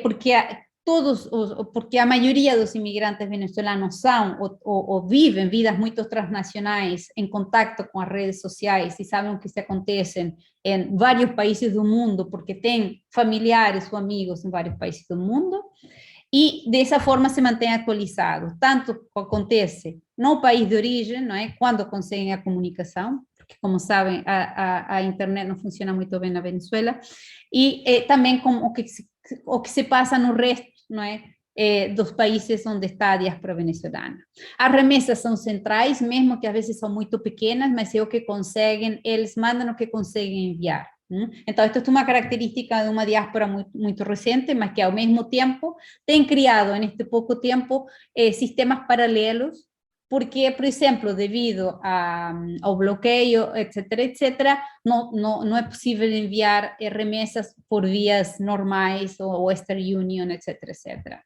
Porque a maioria dos imigrantes venezuelanos são ou vivem vidas muito transnacionais em contato com as redes sociais e sabem o que se acontece em vários países do mundo, porque têm familiares ou amigos em vários países do mundo. E dessa forma se mantém atualizado, tanto acontece no país de origem, não é? Quando conseguem a comunicação, porque como sabem a internet não funciona muito bem na Venezuela, e também com o que se passa no resto, não é? Dos países onde está a diáspora venezuelana. As remessas são centrais, mesmo que às vezes são muito pequenas, mas é o que conseguem, eles mandam o que conseguem enviar. Então, esto es una característica de una diáspora muy reciente, mas que al mismo tiempo han criado en este poco tiempo sistemas paralelos, porque, por ejemplo, debido ao bloqueo, etcétera, no es posible enviar remesas por vías normais o Western Union, etcétera.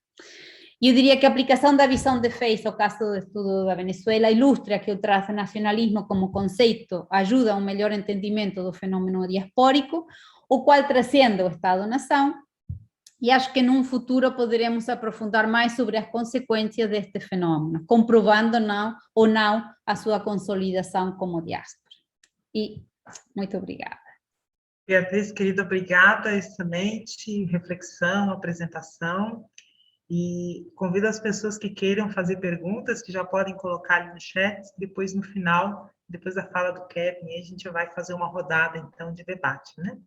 Eu diria que a aplicação da visão de Face ao caso do estudo da Venezuela ilustra que o transnacionalismo como conceito ajuda a um melhor entendimento do fenômeno diaspórico, o qual transcende o Estado-nação, e acho que num futuro poderemos aprofundar mais sobre as consequências deste fenômeno, comprovando ou não a sua consolidação como diáspora. E muito obrigada. Beatriz, querida, obrigada, excelente reflexão, apresentação. E convido as pessoas que queiram fazer perguntas, que já podem colocar ali no chat, depois no final, depois da fala do Kevin, a gente vai fazer uma rodada, então, de debate, né?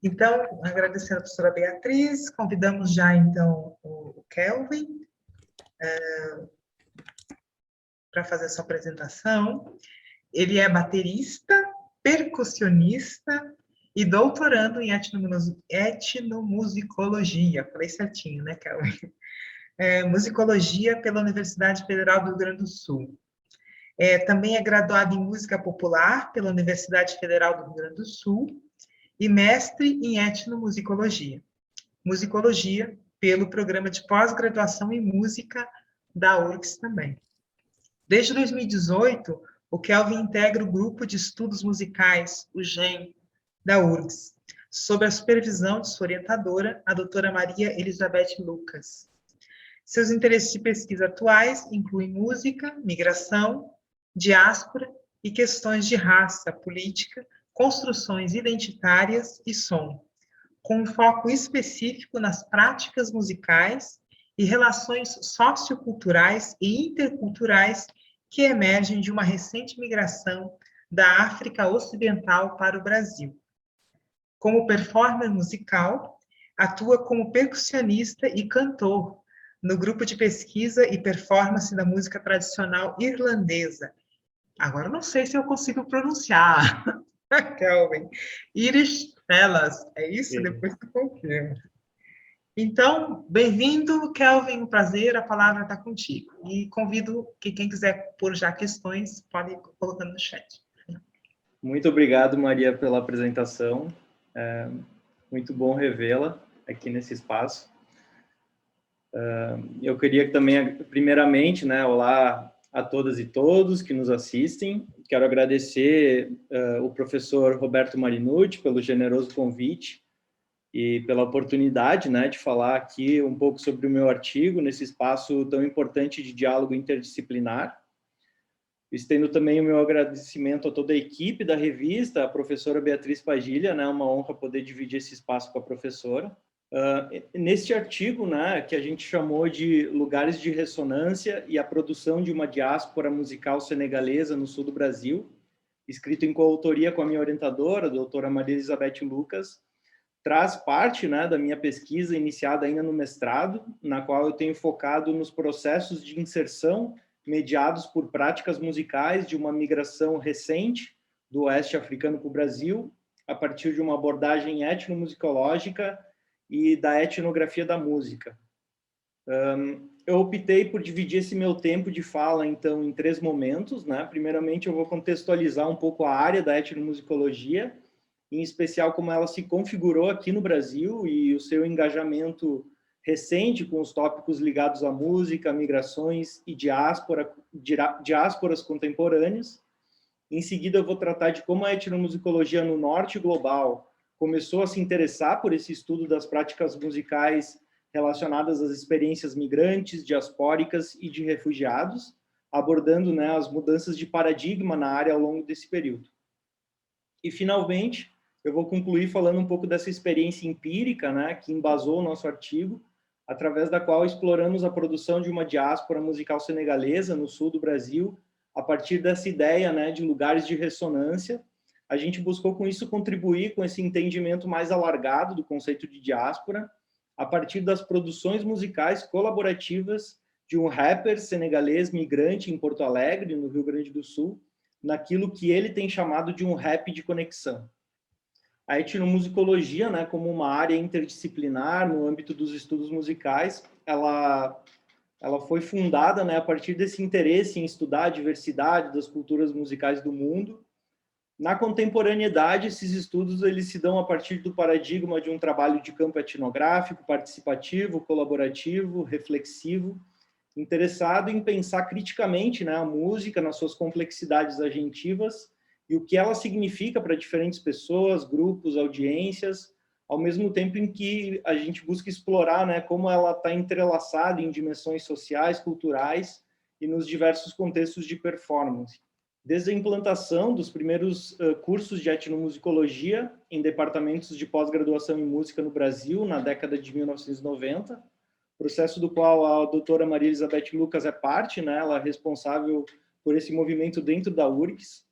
Então, agradecendo a professora Beatriz, convidamos já, então, o Kelvin para fazer a sua apresentação. Ele é baterista, percussionista e doutorando em etnomusicologia. Falei certinho, né, Kelvin? Musicologia pela Universidade Federal do Rio Grande do Sul. Também é graduado em Música Popular pela Universidade Federal do Rio Grande do Sul e mestre em etnomusicologia. Musicologia pelo Programa de Pós-Graduação em Música da URGS também. Desde 2018, o Kelvin integra o Grupo de Estudos Musicais, o GEM, da URGS, sob a supervisão de sua orientadora, a doutora Maria Elizabeth Lucas. Seus interesses de pesquisa atuais incluem música, migração, diáspora e questões de raça, política, construções identitárias e som, com um foco específico nas práticas musicais e relações socioculturais e interculturais que emergem de uma recente migração da África Ocidental para o Brasil. Como performer musical, atua como percussionista e cantor no grupo de pesquisa e performance da música tradicional irlandesa. Agora, não sei se eu consigo pronunciar, Kelvin. Irish Fellas, é isso? Sim. Depois tu confirma. Então, bem-vindo, Kelvin, um prazer, a palavra está contigo. E convido que quem quiser pôr já questões, pode ir colocando no chat. Muito obrigado, Maria, pela apresentação. Muito bom revê-la aqui nesse espaço. Eu queria também, primeiramente, né, olá a todas e todos que nos assistem. Quero agradecer o professor Roberto Marinucci pelo generoso convite e pela oportunidade, né, de falar aqui um pouco sobre o meu artigo nesse espaço tão importante de diálogo interdisciplinar. Estendo também o meu agradecimento a toda a equipe da revista, a professora Beatriz Pagilha, né, uma honra poder dividir esse espaço com a professora. Neste artigo, né, que a gente chamou de Lugares de Ressonância e a Produção de uma Diáspora Musical Senegalesa no Sul do Brasil, escrito em coautoria com a minha orientadora, a doutora Maria Elizabeth Lucas, traz parte, né, da minha pesquisa iniciada ainda no mestrado, na qual eu tenho focado nos processos de inserção mediados por práticas musicais de uma migração recente do oeste africano para o Brasil, a partir de uma abordagem etnomusicológica e da etnografia da música. Eu optei por dividir esse meu tempo de fala, então, em 3 momentos, né? Primeiramente, eu vou contextualizar um pouco a área da etnomusicologia, em especial como ela se configurou aqui no Brasil e o seu engajamento recente com os tópicos ligados à música, migrações e diásporas contemporâneas. Em seguida, eu vou tratar de como a etnomusicologia no norte global começou a se interessar por esse estudo das práticas musicais relacionadas às experiências migrantes, diaspóricas e de refugiados, abordando, né, as mudanças de paradigma na área ao longo desse período. E, finalmente, eu vou concluir falando um pouco dessa experiência empírica, né, que embasou o nosso artigo, através da qual exploramos a produção de uma diáspora musical senegalesa no sul do Brasil, a partir dessa ideia, né, de lugares de ressonância. A gente buscou com isso contribuir com esse entendimento mais alargado do conceito de diáspora, a partir das produções musicais colaborativas de um rapper senegalês migrante em Porto Alegre, no Rio Grande do Sul, naquilo que ele tem chamado de um rap de conexão. A etnomusicologia, né, como uma área interdisciplinar no âmbito dos estudos musicais, ela foi fundada, né, a partir desse interesse em estudar a diversidade das culturas musicais do mundo. Na contemporaneidade, esses estudos eles se dão a partir do paradigma de um trabalho de campo etnográfico, participativo, colaborativo, reflexivo, interessado em pensar criticamente, né, a música nas suas complexidades agentivas e o que ela significa para diferentes pessoas, grupos, audiências, ao mesmo tempo em que a gente busca explorar, né, como ela está entrelaçada em dimensões sociais, culturais e nos diversos contextos de performance. Desde a implantação dos primeiros cursos de etnomusicologia em departamentos de pós-graduação em música no Brasil, na década de 1990, processo do qual a doutora Maria Elizabeth Lucas é parte, né, ela é responsável por esse movimento dentro da URGS.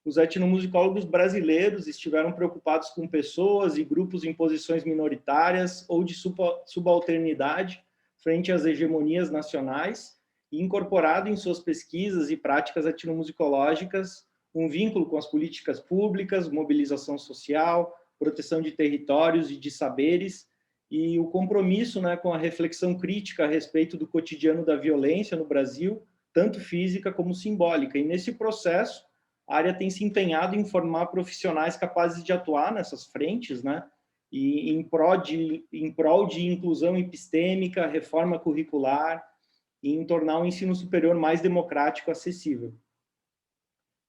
Os etnomusicólogos brasileiros estiveram preocupados com pessoas e grupos em posições minoritárias ou de subalternidade frente às hegemonias nacionais e incorporado em suas pesquisas e práticas etnomusicológicas um vínculo com as políticas públicas, mobilização social, proteção de territórios e de saberes, e o compromisso, né, com a reflexão crítica a respeito do cotidiano da violência no Brasil, tanto física como simbólica. E nesse processo, a área tem se empenhado em formar profissionais capazes de atuar nessas frentes, né, e em prol de inclusão epistêmica, reforma curricular, e em tornar o ensino superior mais democrático e acessível.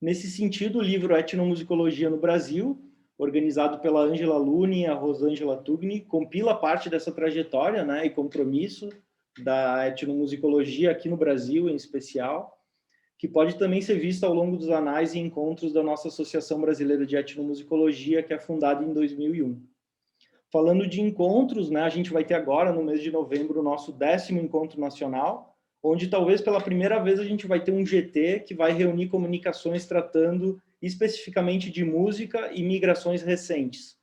Nesse sentido, o livro Etnomusicologia no Brasil, organizado pela Ângela Lune e a Rosângela Tugni, compila parte dessa trajetória, né, e compromisso da etnomusicologia aqui no Brasil, em especial, que pode também ser vista ao longo dos anais e encontros da nossa Associação Brasileira de Etnomusicologia, que é fundada em 2001. Falando de encontros, né, a gente vai ter agora, no mês de novembro, o nosso 10º encontro nacional, onde talvez pela primeira vez a gente vai ter um GT que vai reunir comunicações tratando especificamente de música e migrações recentes.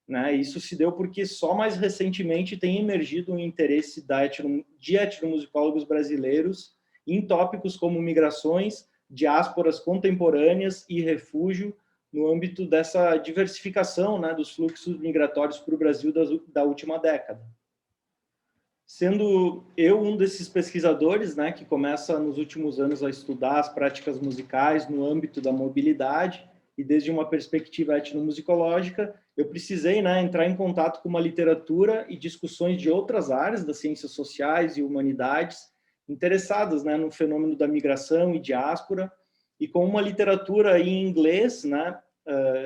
Né? Isso se deu porque só mais recentemente tem emergido um interesse de etnomusicólogos brasileiros em tópicos como migrações, diásporas contemporâneas e refúgio, no âmbito dessa diversificação, né, dos fluxos migratórios para o Brasil da última década. Sendo eu um desses pesquisadores, né, que começa nos últimos anos a estudar as práticas musicais no âmbito da mobilidade, e desde uma perspectiva etnomusicológica, eu precisei, né, entrar em contato com uma literatura e discussões de outras áreas das ciências sociais e humanidades, interessadas, né, no fenômeno da migração e diáspora, e com uma literatura em inglês, né,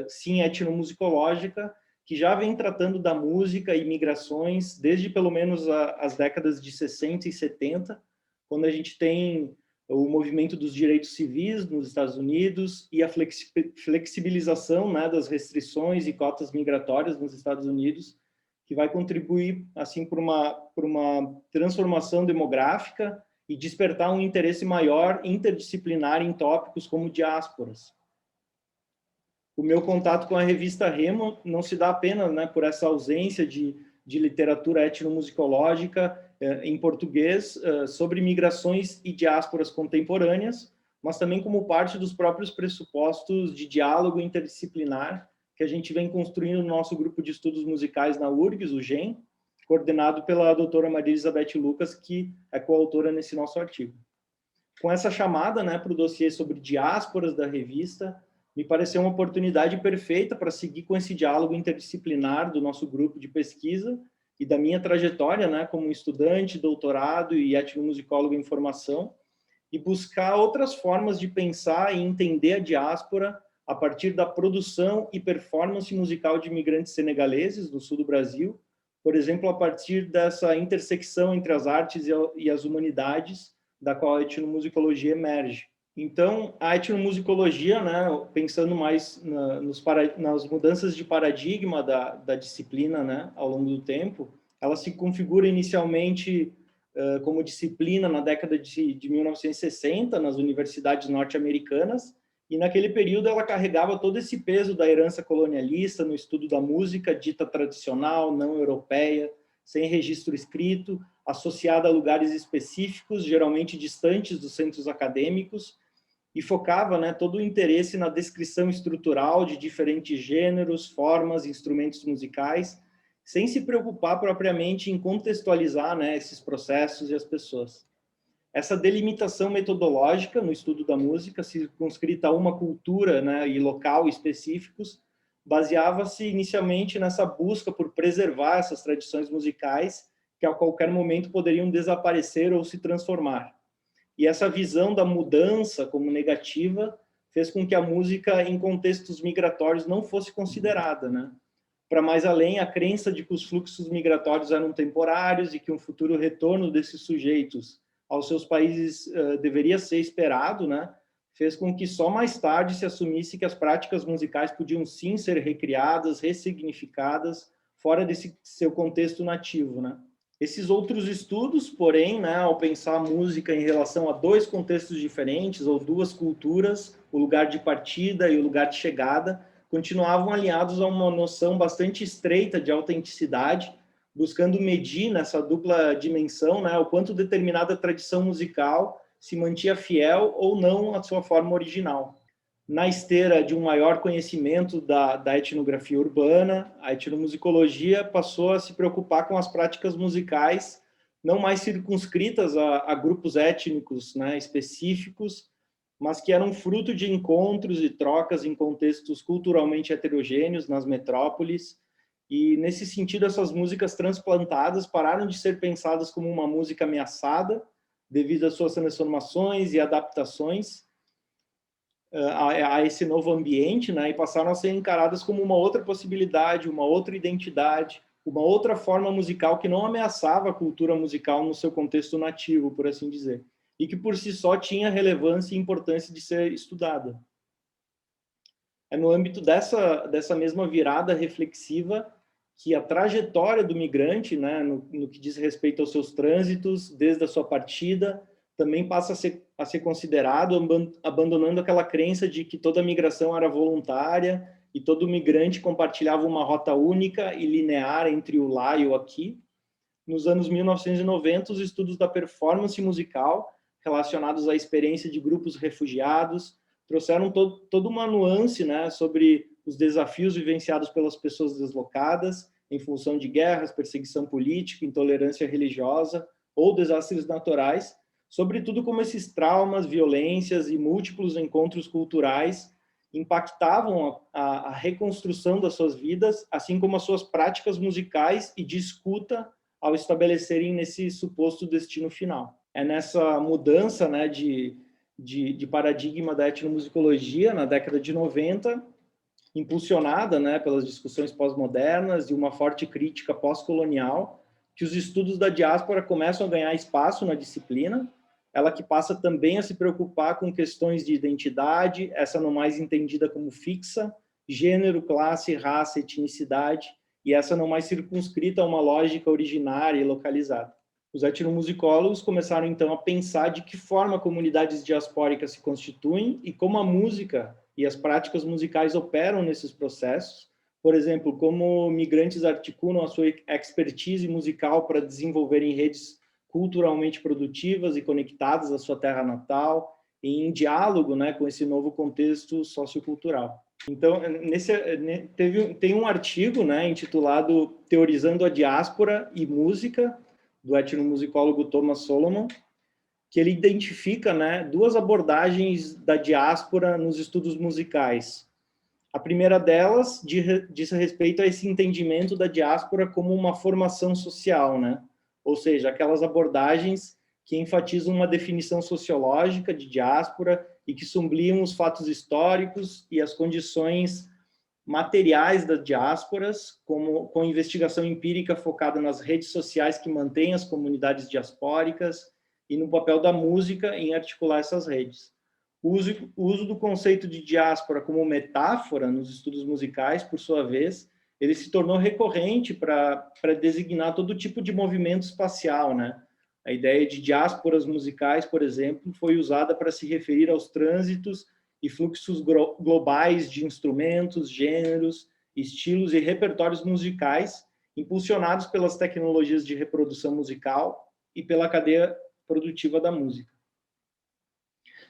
sim, etnomusicológica, que já vem tratando da música e migrações desde pelo menos as décadas de 60 e 70, quando a gente tem o movimento dos direitos civis nos Estados Unidos e a flexibilização, né, das restrições e cotas migratórias nos Estados Unidos, que vai contribuir assim por uma transformação demográfica e despertar um interesse maior interdisciplinar em tópicos como diásporas. O meu contato com a revista Remo não se dá apenas, né, por essa ausência de literatura etnomusicológica em português sobre migrações e diásporas contemporâneas, mas também como parte dos próprios pressupostos de diálogo interdisciplinar que a gente vem construindo no nosso grupo de estudos musicais na URGS, o GEM, coordenado pela doutora Maria Elizabeth Lucas, que é coautora nesse nosso artigo. Com essa chamada, né, para o dossiê sobre diásporas da revista, me pareceu uma oportunidade perfeita para seguir com esse diálogo interdisciplinar do nosso grupo de pesquisa e da minha trajetória, né, como estudante, doutorado e etnomusicólogo em formação, e buscar outras formas de pensar e entender a diáspora a partir da produção e performance musical de imigrantes senegaleses no sul do Brasil, por exemplo, a partir dessa intersecção entre as artes e as humanidades, da qual a etnomusicologia emerge. Então, a etnomusicologia, né, pensando mais nas mudanças de paradigma da disciplina, né, ao longo do tempo, ela se configura inicialmente como disciplina na década de 1960 nas universidades norte-americanas, e naquele período ela carregava todo esse peso da herança colonialista no estudo da música dita tradicional, não europeia, sem registro escrito, associada a lugares específicos, geralmente distantes dos centros acadêmicos, e focava, né, todo o interesse na descrição estrutural de diferentes gêneros, formas, instrumentos musicais, sem se preocupar propriamente em contextualizar, né, esses processos e as pessoas. Essa delimitação metodológica no estudo da música, circunscrita a uma cultura, né, e local específicos, baseava-se inicialmente nessa busca por preservar essas tradições musicais que a qualquer momento poderiam desaparecer ou se transformar. E essa visão da mudança como negativa fez com que a música em contextos migratórios não fosse considerada, né? Para mais além, a crença de que os fluxos migratórios eram temporários e que um futuro retorno desses sujeitos aos seus países deveria ser esperado, né? Fez com que só mais tarde se assumisse que as práticas musicais podiam sim ser recriadas, ressignificadas, fora desse seu contexto nativo, né? Esses outros estudos, porém, né, ao pensar a música em relação a dois contextos diferentes, ou duas culturas, o lugar de partida e o lugar de chegada, continuavam alinhados a uma noção bastante estreita de autenticidade, buscando medir nessa dupla dimensão, né, o quanto determinada tradição musical se mantinha fiel ou não à sua forma original. na esteira de um maior conhecimento da etnografia urbana, a etnomusicologia passou a se preocupar com as práticas musicais não mais circunscritas a grupos étnicos, né, específicos, mas que eram fruto de encontros e trocas em contextos culturalmente heterogêneos nas metrópoles. E, nesse sentido, essas músicas transplantadas pararam de ser pensadas como uma música ameaçada, devido às suas transformações e adaptações a esse novo ambiente, né, e passaram a ser encaradas como uma outra possibilidade, uma outra identidade, uma outra forma musical que não ameaçava a cultura musical no seu contexto nativo, por assim dizer, e que por si só tinha relevância e importância de ser estudada. É no âmbito dessa mesma virada reflexiva que a trajetória do migrante, né, no que diz respeito aos seus trânsitos, desde a sua partida, também passa a ser considerado, abandonando aquela crença de que toda migração era voluntária e todo migrante compartilhava uma rota única e linear entre o lá e o aqui. Nos anos 1990, os estudos da performance musical, relacionados à experiência de grupos refugiados, trouxeram toda uma nuance, né, sobre os desafios vivenciados pelas pessoas deslocadas em função de guerras, perseguição política, intolerância religiosa ou desastres naturais, sobretudo como esses traumas, violências e múltiplos encontros culturais impactavam a reconstrução das suas vidas, assim como as suas práticas musicais e de escuta ao estabelecerem nesse suposto destino final. É nessa mudança, né, de paradigma da etnomusicologia na década de 90, impulsionada, né, pelas discussões pós-modernas e uma forte crítica pós-colonial, que os estudos da diáspora começam a ganhar espaço na disciplina, ela que passa também a se preocupar com questões de identidade, essa não mais entendida como fixa, gênero, classe, raça, etnicidade, e essa não mais circunscrita a uma lógica originária e localizada. Os etnomusicólogos começaram, então, a pensar de que forma comunidades diaspóricas se constituem e como a música e as práticas musicais operam nesses processos. Por exemplo, como migrantes articulam a sua expertise musical para desenvolverem redes culturalmente produtivas e conectadas à sua terra natal, e em diálogo, né, com esse novo contexto sociocultural. Então, tem um artigo, né, intitulado Teorizando a Diáspora e Música, do etnomusicólogo Thomas Solomon, que ele identifica, né, duas abordagens da diáspora nos estudos musicais. A primeira delas diz respeito a esse entendimento da diáspora como uma formação social, né? Ou seja, aquelas abordagens que enfatizam uma definição sociológica de diáspora e que sublinham os fatos históricos e as condições materiais das diásporas, com investigação empírica focada nas redes sociais que mantêm as comunidades diaspóricas e no papel da música em articular essas redes. O uso do conceito de diáspora como metáfora nos estudos musicais, por sua vez, ele se tornou recorrente para designar todo tipo de movimento espacial, né? A ideia de diásporas musicais, por exemplo, foi usada para se referir aos trânsitos e fluxos globais de instrumentos, gêneros, estilos e repertórios musicais impulsionados pelas tecnologias de reprodução musical e pela cadeia produtiva da música.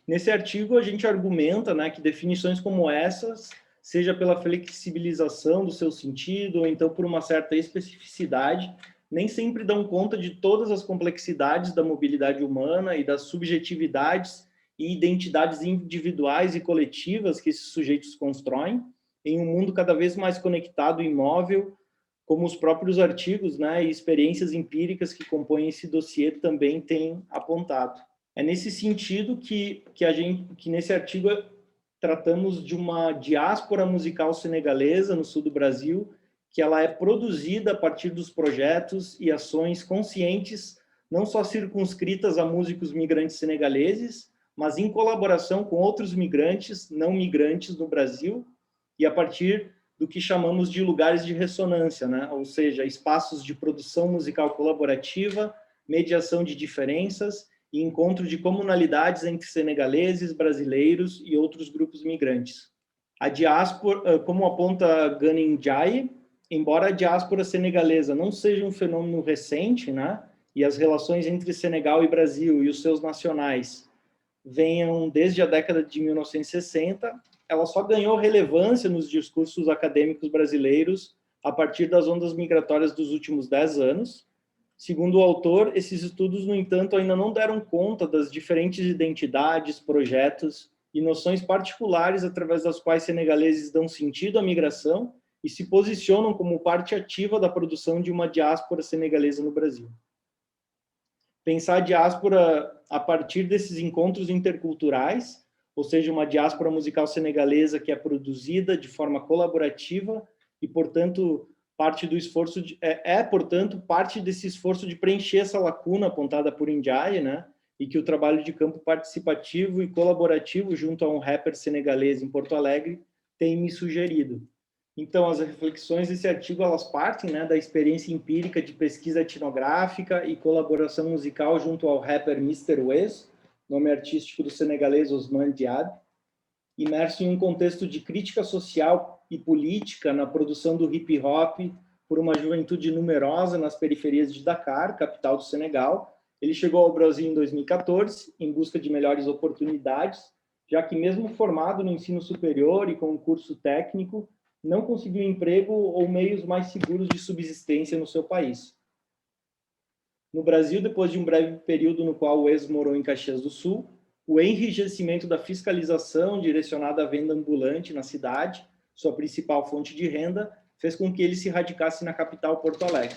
Nesse artigo, a gente argumenta, né, que definições como essas, seja pela flexibilização do seu sentido, ou então por uma certa especificidade, nem sempre dão conta de todas as complexidades da mobilidade humana e das subjetividades e identidades individuais e coletivas que esses sujeitos constroem em um mundo cada vez mais conectado e móvel, como os próprios artigos, né, e experiências empíricas que compõem esse dossiê também têm apontado. É nesse sentido que nesse artigo tratamos de uma diáspora musical senegalesa no sul do Brasil, que ela é produzida a partir dos projetos e ações conscientes, não só circunscritas a músicos migrantes senegaleses, mas em colaboração com outros migrantes, não migrantes no Brasil, e a partir do que chamamos de lugares de ressonância, né? Ou seja, espaços de produção musical colaborativa, mediação de diferenças e encontro de comunalidades entre senegaleses, brasileiros e outros grupos migrantes. A diáspora, como aponta Ghanem Ndiaye, embora a diáspora senegalesa não seja um fenômeno recente, né, e as relações entre Senegal e Brasil e os seus nacionais venham desde a década de 1960, ela só ganhou relevância nos discursos acadêmicos brasileiros a partir das ondas migratórias dos últimos 10 anos. Segundo o autor, esses estudos, no entanto, ainda não deram conta das diferentes identidades, projetos e noções particulares através das quais senegaleses dão sentido à migração e se posicionam como parte ativa da produção de uma diáspora senegalesa no Brasil. Pensar a diáspora a partir desses encontros interculturais, ou seja, uma diáspora musical senegalesa que é produzida de forma colaborativa e, portanto, portanto, parte desse esforço de preencher essa lacuna apontada por Ndiaye, né? E que o trabalho de campo participativo e colaborativo junto a um rapper senegalês em Porto Alegre tem me sugerido. Então, as reflexões desse artigo, elas partem, né, da experiência empírica de pesquisa etnográfica e colaboração musical junto ao rapper Mr. Wes, nome artístico do senegalês Ousmane Diaby, imerso em um contexto de crítica social e política na produção do hip-hop por uma juventude numerosa nas periferias de Dakar, capital do Senegal. Ele chegou ao Brasil em 2014 em busca de melhores oportunidades, já que mesmo formado no ensino superior e com um curso técnico, não conseguiu emprego ou meios mais seguros de subsistência no seu país. No Brasil, depois de um breve período no qual o ex morou em Caxias do Sul, o enrijecimento da fiscalização direcionada à venda ambulante na cidade, sua principal fonte de renda, fez com que ele se radicasse na capital Porto Alegre.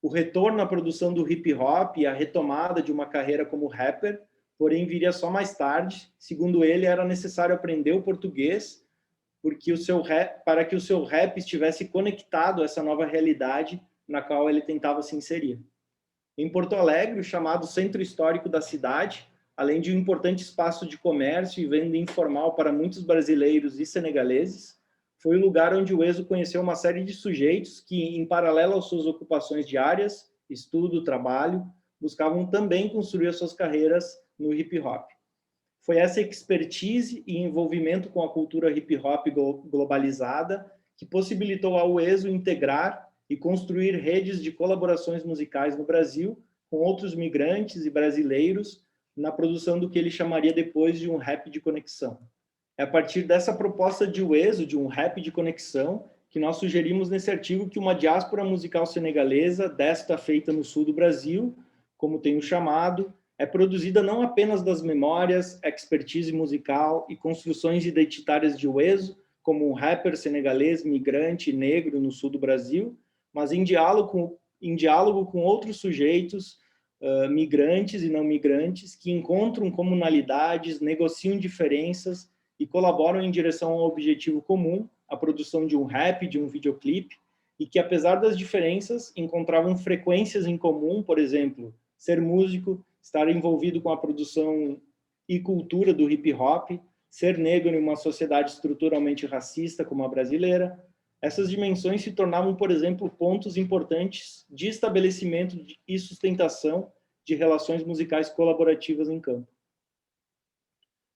O retorno à produção do hip-hop e a retomada de uma carreira como rapper, porém, viria só mais tarde. Segundo ele, era necessário aprender o português para que o seu rap estivesse conectado a essa nova realidade na qual ele tentava se inserir. Em Porto Alegre, o chamado centro histórico da cidade, além de um importante espaço de comércio e venda informal para muitos brasileiros e senegaleses, foi o lugar onde o Ezo conheceu uma série de sujeitos que, em paralelo às suas ocupações diárias, estudo, trabalho, buscavam também construir as suas carreiras no hip-hop. Foi essa expertise e envolvimento com a cultura hip-hop globalizada que possibilitou ao Ezo integrar e construir redes de colaborações musicais no Brasil com outros migrantes e brasileiros na produção do que ele chamaria depois de um rap de conexão. É a partir dessa proposta de Ezo, de um rap de conexão, que nós sugerimos nesse artigo que uma diáspora musical senegalesa, desta feita no sul do Brasil, como tenho chamado, é produzida não apenas das memórias, expertise musical e construções identitárias de Ezo, como um rapper senegalês, migrante e negro no sul do Brasil, mas em diálogo com outros sujeitos, migrantes e não migrantes, que encontram comunalidades, negociam diferenças e colaboram em direção a um objetivo comum, a produção de um rap, de um videoclipe, e que, apesar das diferenças, encontravam frequências em comum, por exemplo, ser músico, estar envolvido com a produção e cultura do hip-hop, ser negro em uma sociedade estruturalmente racista como a brasileira. Essas dimensões se tornavam, por exemplo, pontos importantes de estabelecimento e sustentação de relações musicais colaborativas em campo.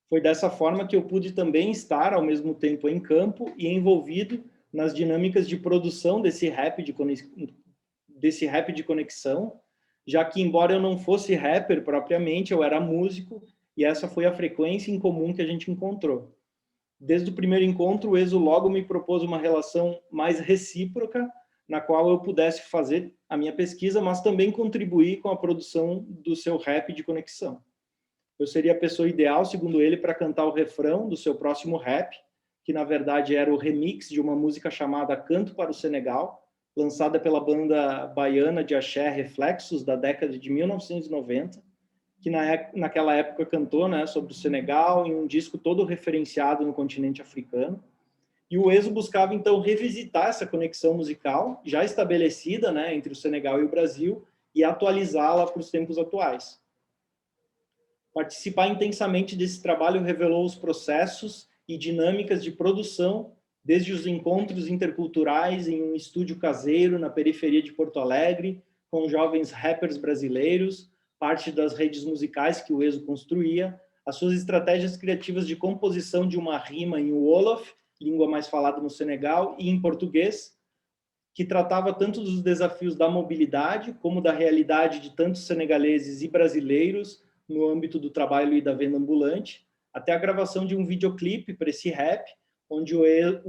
Foi dessa forma que eu pude também estar, ao mesmo tempo, em campo e envolvido nas dinâmicas de produção desse rap de conexão, já que, embora eu não fosse rapper propriamente, eu era músico, e essa foi a frequência em comum que a gente encontrou. Desde o primeiro encontro, o Ezo logo me propôs uma relação mais recíproca, na qual eu pudesse fazer a minha pesquisa, mas também contribuir com a produção do seu rap de conexão. Eu seria a pessoa ideal, segundo ele, para cantar o refrão do seu próximo rap, que na verdade era o remix de uma música chamada Canto para o Senegal, lançada pela banda baiana de axé Reflexos, da década de 1990, que naquela época cantou, né, sobre o Senegal, em um disco todo referenciado no continente africano. E o Ezo buscava, então, revisitar essa conexão musical, já estabelecida, né, entre o Senegal e o Brasil, e atualizá-la para os tempos atuais. Participar intensamente desse trabalho revelou os processos e dinâmicas de produção, desde os encontros interculturais em um estúdio caseiro na periferia de Porto Alegre, com jovens rappers brasileiros, parte das redes musicais que o Ezo construía, as suas estratégias criativas de composição de uma rima em Wolof, língua mais falada no Senegal, e em português, que tratava tanto dos desafios da mobilidade, como da realidade de tantos senegaleses e brasileiros no âmbito do trabalho e da venda ambulante, até a gravação de um videoclipe para esse rap, onde o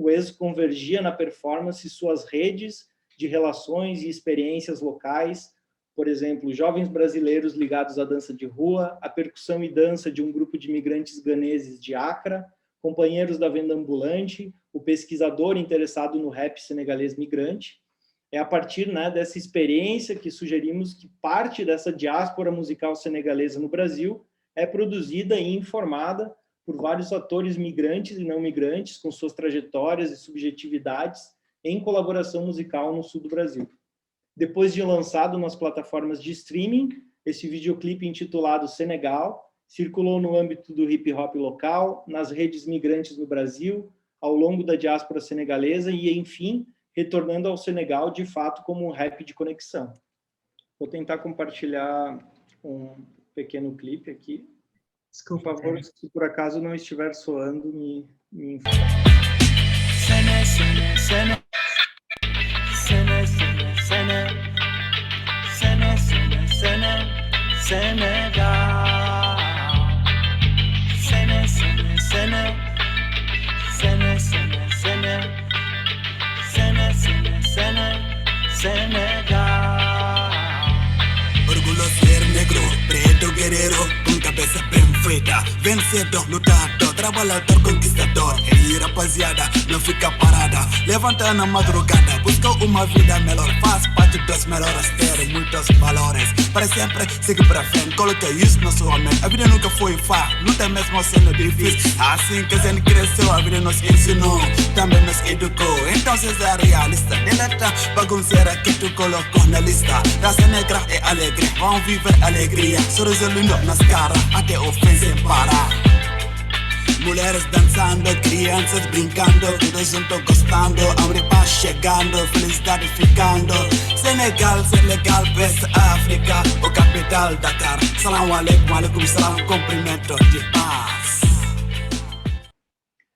ESO convergia na performance suas redes de relações e experiências locais, por exemplo, jovens brasileiros ligados à dança de rua, a percussão e dança de um grupo de imigrantes ganeses de Accra, companheiros da venda ambulante, o pesquisador interessado no rap senegalês migrante. É a partir, né, dessa experiência que sugerimos que parte dessa diáspora musical senegalesa no Brasil é produzida e informada por vários atores migrantes e não migrantes, com suas trajetórias e subjetividades, em colaboração musical no sul do Brasil. Depois de lançado nas plataformas de streaming, esse videoclipe intitulado Senegal circulou no âmbito do hip-hop local, nas redes migrantes no Brasil, ao longo da diáspora senegalesa e, enfim, retornando ao Senegal, de fato, como um rap de conexão. Vou tentar compartilhar um pequeno clipe aqui. Desculpa, por favor, se por acaso não estiver soando, me informe. Orgulho ser negro, preto guerreiro, com cabeça bem feita, vencedor, lutador, trabalhador, conquistador. E rapaziada, não fica parada, levanta na madrugada, busca uma vida melhor, faz parte dos melhores, ter muitos valores, para sempre seguir para frente, coloca isso na sua mente. A vida nunca foi fácil, luta mesmo sendo difícil, assim que a gente cresceu, a vida nos ensinou, também nos educou. Então seja realista, deleta bagunceira que tu colocou na lista. Raça negra é alegre, vão viver alegria, sorriso lindo nas caras, até o fim sem parar. Mulheres dançando, crianças brincando, todos juntos gostando, hambre paz chegando, felicidade ficando. Senegal, Senegal, West África, o capital Dakar. Salam alaikum, alaikum salam, cumprimento de paz.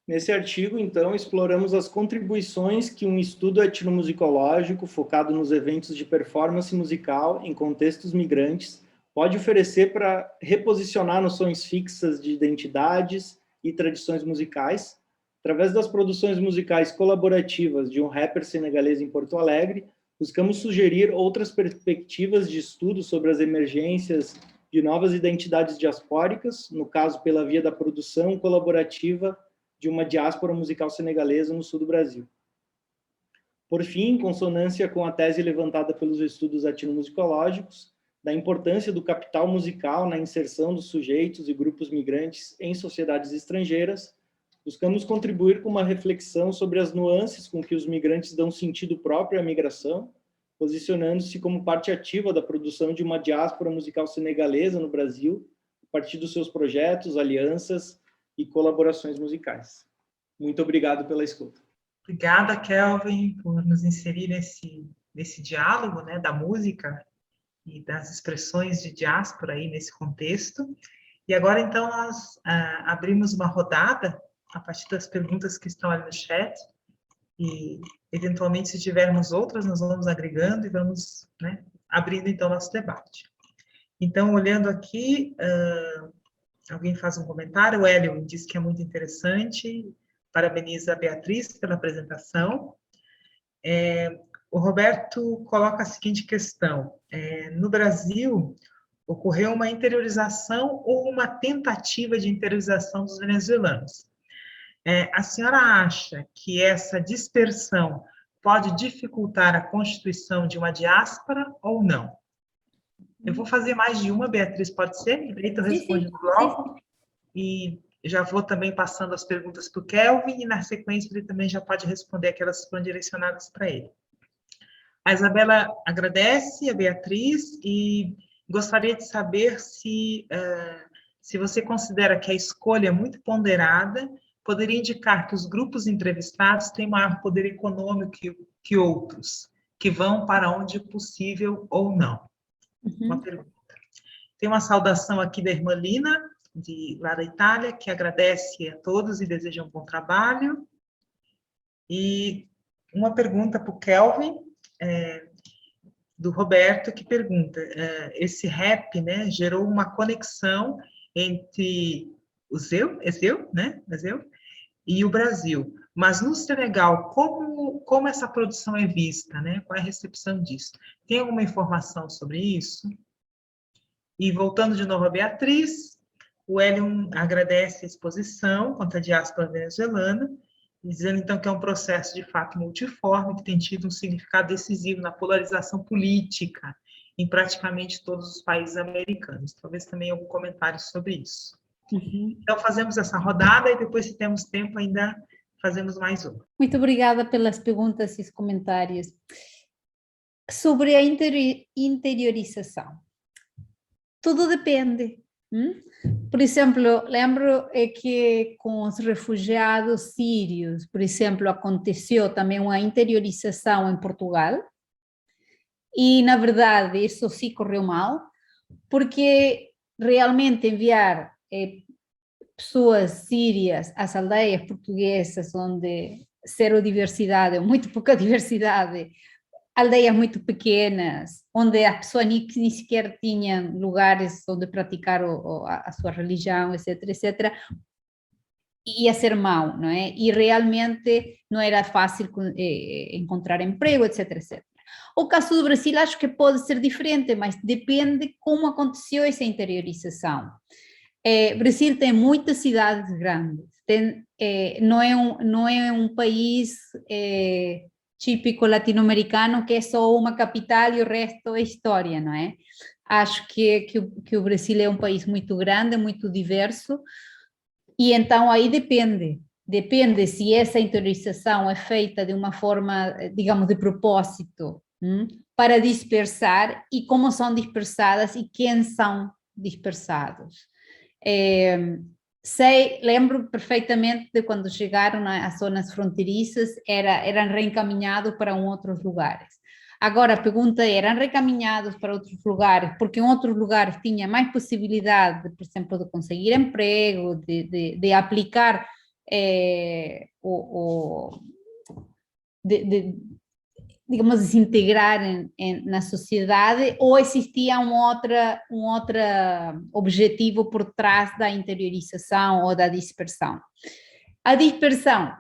Nesse artigo, então, exploramos as contribuições que um estudo etnomusicológico focado nos eventos de performance musical em contextos migrantes pode oferecer para reposicionar noções fixas de identidades e tradições musicais. Através das produções musicais colaborativas de um rapper senegalês em Porto Alegre, buscamos sugerir outras perspectivas de estudo sobre as emergências de novas identidades diaspóricas, no caso pela via da produção colaborativa de uma diáspora musical senegalesa no sul do Brasil. Por fim, em consonância com a tese levantada pelos estudos etnomusicológicos, da importância do capital musical na inserção dos sujeitos e grupos migrantes em sociedades estrangeiras, buscamos contribuir com uma reflexão sobre as nuances com que os migrantes dão sentido próprio à migração, posicionando-se como parte ativa da produção de uma diáspora musical senegalesa no Brasil, a partir dos seus projetos, alianças e colaborações musicais. Muito obrigado pela escuta. Obrigada, Kelvin, por nos inserir nesse diálogo, né, da música e das expressões de diáspora aí nesse contexto. E agora, então, nós abrimos uma rodada a partir das perguntas que estão ali no chat e, eventualmente, se tivermos outras, nós vamos agregando e vamos, né, abrindo, então, nosso debate. Então, olhando aqui, alguém faz um comentário, o Hélio diz que é muito interessante, parabeniza a Beatriz pela apresentação. O Roberto coloca a seguinte questão, no Brasil, ocorreu uma interiorização ou uma tentativa de interiorização dos venezuelanos. A senhora acha que essa dispersão pode dificultar a constituição de uma diáspora ou não? Eu vou fazer mais de uma, Beatriz, pode ser? E daí tu responde no bloco. E já vou também passando as perguntas para o Kelvin, e na sequência ele também já pode responder aquelas que foram direcionadas para ele. A Isabela agradece a Beatriz e gostaria de saber se você considera que a escolha é muito ponderada poderia indicar que os grupos entrevistados têm maior poder econômico que outros, que vão para onde possível ou não. Uma pergunta. Tem uma saudação aqui da irmã Lina, lá da Itália, que agradece a todos e deseja um bom trabalho. E uma pergunta para o Kelvin, do Roberto, que pergunta, esse rap, né, gerou uma conexão entre né? E o Brasil. Mas no Senegal, como essa produção é vista, né? Qual é a recepção disso? Tem alguma informação sobre isso? E voltando de novo a Beatriz, o Hélio agradece a exposição contra a diáspora venezuelana, dizendo então que é um processo de fato multiforme, que tem tido um significado decisivo na polarização política em praticamente todos os países americanos. Talvez também algum comentário sobre isso. Então, fazemos essa rodada e depois, se temos tempo, ainda fazemos mais uma. Muito obrigada pelas perguntas e os comentários. Sobre a interiorização. Tudo depende. Por exemplo, lembro que com os refugiados sírios, por exemplo, aconteceu também uma interiorização em Portugal, e, na verdade, isso sim correu mal, porque realmente enviar pessoas sírias às aldeias portuguesas, onde zero diversidade, ou muito pouca diversidade, aldeias muito pequenas, onde as pessoas nem sequer tinham lugares onde praticar a sua religião, etc., etc., ia ser mau, não é? E realmente não era fácil encontrar emprego, etc., etc. O caso do Brasil acho que pode ser diferente, mas depende como aconteceu essa interiorização. Brasil tem muitas cidades grandes, não é um país típico latino-americano que é só uma capital e o resto é história, não é? Acho que o Brasil é um país muito grande, muito diverso, e então aí depende se essa interiorização é feita de uma forma, digamos, de propósito, para dispersar, e como são dispersadas e quem são dispersados. Lembro perfeitamente de quando chegaram às zonas fronteiriças, eram reencaminhados para outros lugares. Agora, a pergunta é, eram reencaminhados para outros lugares porque em outros lugares tinha mais possibilidade, por exemplo, de conseguir emprego, de aplicar, digamos, de se integrar na sociedade, ou existia um outro objetivo por trás da interiorização ou da dispersão. A dispersão,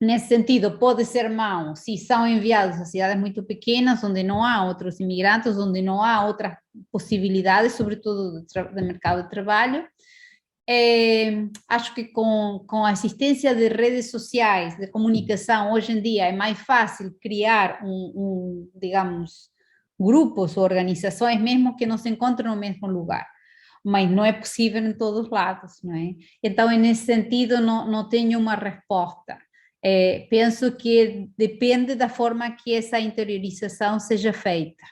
nesse sentido, pode ser mau se são enviados a cidades muito pequenas, onde não há outros imigrantes, onde não há outras possibilidades, sobretudo do mercado de trabalho. Acho que com a assistência de redes sociais, de comunicação, hoje em dia é mais fácil criar digamos, grupos ou organizações mesmo que não se encontram no mesmo lugar, mas não é possível em todos os lados, não é? Então, nesse sentido, não tenho uma resposta. Penso que depende da forma que essa interiorização seja feita.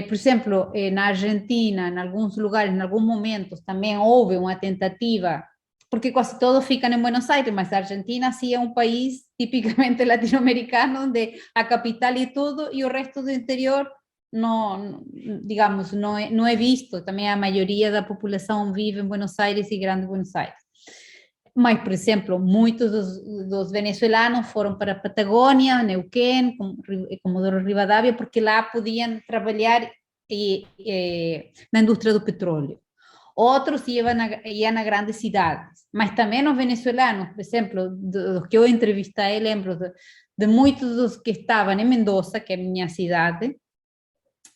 Por exemplo, na Argentina, em alguns lugares, em alguns momentos, também houve uma tentativa, porque quase todos ficam em Buenos Aires, mas a Argentina sim é um país tipicamente latino-americano, onde a capital e tudo, e o resto do interior não, digamos, não é visto. Também a maioria da população vive em Buenos Aires e Grande Buenos Aires. Mas, por exemplo, muitos dos venezuelanos foram para a Patagônia, Neuquén, Comodoro Rivadavia, porque lá podiam trabalhar na indústria do petróleo. Outros iam a grandes cidades, mas também os venezuelanos, por exemplo, dos que eu entrevistei, lembro de muitos dos que estavam em Mendoza, que é a minha cidade,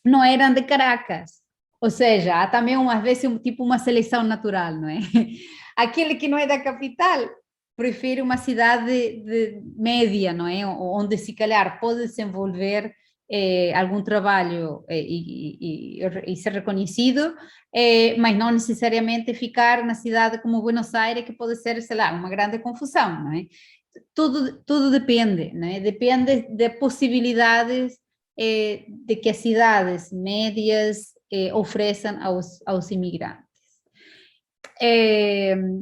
não eram de Caracas. Ou seja, há também, às vezes, tipo uma seleção natural, não é? Aquele que não é da capital prefere uma cidade média, não é? Onde, se calhar, pode desenvolver algum trabalho e ser reconhecido, mas não necessariamente ficar na cidade como Buenos Aires, que pode ser, sei lá, uma grande confusão, não é? Tudo depende, não é? Depende de possibilidades de que as cidades médias ofereçam aos imigrantes.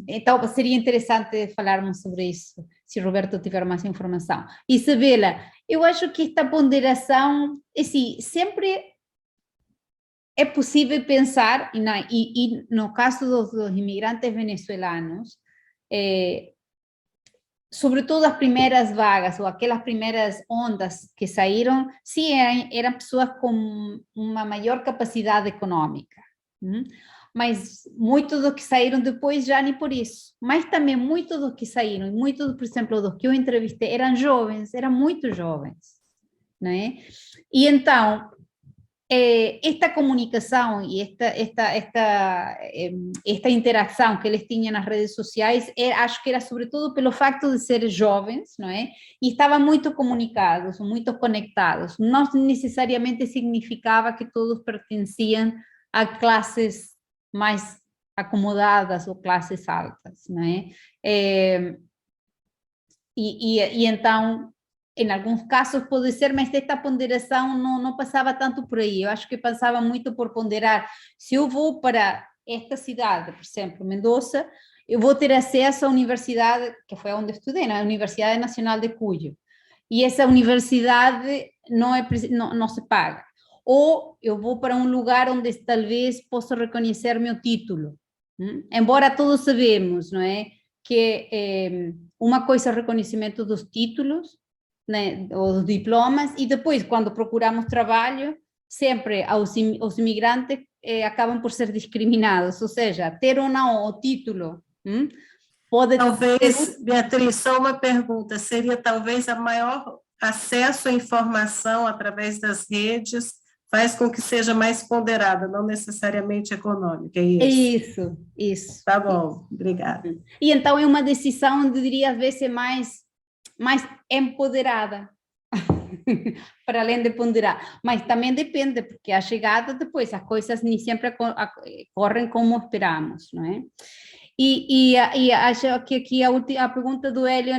Então, seria interessante falarmos sobre isso, se Roberto tiver mais informação. Isabela, eu acho que esta ponderação, assim, sempre é possível pensar, e no caso dos imigrantes venezuelanos, sobretudo as primeiras vagas, ou aquelas primeiras ondas que saíram, sim, eram pessoas com uma maior capacidade econômica. mas muitos dos que saíram depois já nem por isso. Mas também muitos dos que saíram, muitos, por exemplo, dos que eu entrevistei, eram jovens, eram muito jovens, né? E então, esta comunicação e esta interação que eles tinham nas redes sociais, acho que era sobretudo pelo facto de serem jovens, não é? E estavam muito comunicados, muito conectados. Não necessariamente significava que todos pertenciam a classes mais acomodadas ou classes altas, não é? E então, em alguns casos pode ser, mas esta ponderação não passava tanto por aí. Eu acho que passava muito por ponderar. Se eu vou para esta cidade, por exemplo, Mendoza, eu vou ter acesso à universidade, que foi onde estudei, na Universidade Nacional de Cuyo. E essa universidade não se paga. Ou eu vou para um lugar onde talvez possa reconhecer meu título. Embora todos sabemos, não é, que uma coisa é o reconhecimento dos títulos, né, os diplomas, e depois, quando procuramos trabalho, sempre os imigrantes acabam por ser discriminados, ou seja, ter ou não o título pode... Talvez, Beatriz, só uma pergunta, seria talvez a maior acesso à informação através das redes faz com que seja mais ponderada, não necessariamente econômica, é isso? Isso. Tá bom, obrigada. E então é uma decisão, eu diria, às vezes, mais empoderada, para além de ponderar, mas também depende, porque a chegada depois, as coisas nem sempre correm como esperamos, não é? E acho que aqui a pergunta do Hélio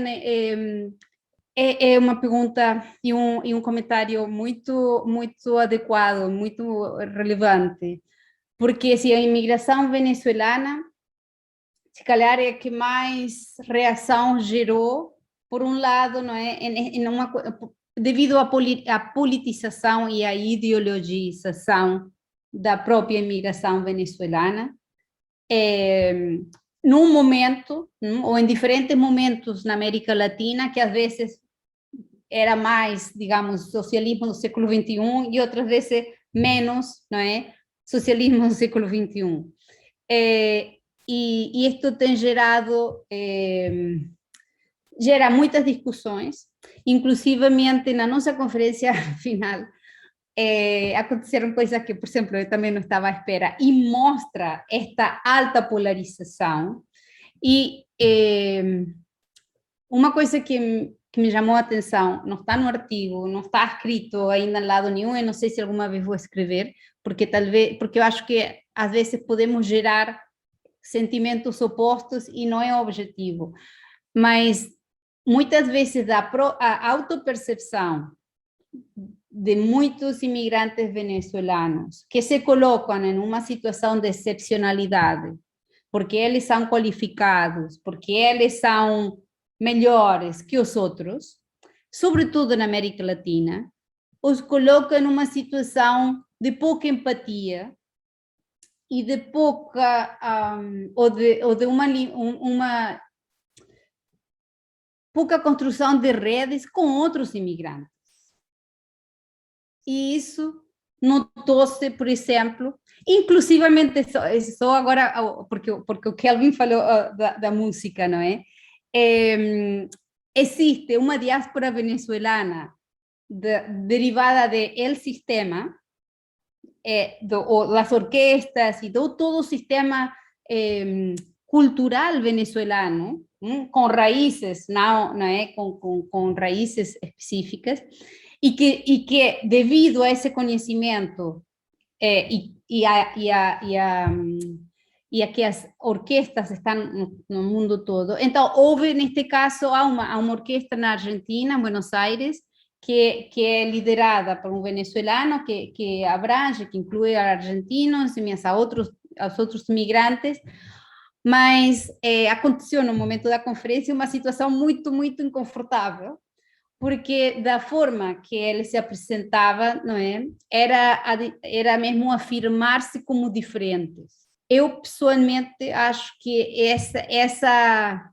é uma pergunta e um comentário muito adequado, muito relevante, porque se a imigração venezuelana, se calhar é a que mais reação gerou, por um lado, não é, devido à politização e à ideologização da própria imigração venezuelana, num momento, ou em diferentes momentos na América Latina, que às vezes era mais, digamos, socialismo do século XXI e outras vezes menos, não é, socialismo do século XXI. E isto tem gera muitas discussões, inclusivamente na nossa conferência final, aconteceram coisas que, por exemplo, eu também não estava à espera, e mostra esta alta polarização. E uma coisa que me chamou a atenção, não está no artigo, não está escrito ainda em lado nenhum, eu não sei se alguma vez vou escrever, porque eu acho que às vezes podemos gerar sentimentos opostos e não é o objetivo, mas muitas vezes a autopercepção de muitos imigrantes venezuelanos que se colocam em uma situação de excepcionalidade, porque eles são qualificados, porque eles são melhores que os outros, sobretudo na América Latina, os colocam numa situação de pouca empatia e de pouca, ou de uma pouca construção de redes com outros imigrantes. E isso notou-se, por exemplo, inclusivamente, só agora, porque o Kelvin falou da música, não é? Existe uma diáspora venezuelana derivada do El Sistema, das orquestas e todo o sistema cultural venezuelano, com raízes, não é? com raízes específicas, e que devido a esse conhecimento e a que as orquestas estão no mundo todo, então houve, neste caso, há uma orquestra na Argentina, em Buenos Aires, que é liderada por um venezuelano, que abrange, que inclui argentinos e aos outros imigrantes, mas aconteceu no momento da conferência uma situação muito, muito inconfortável, porque da forma que ele se apresentava, não é, era mesmo afirmar-se como diferentes. Eu, pessoalmente, acho que essa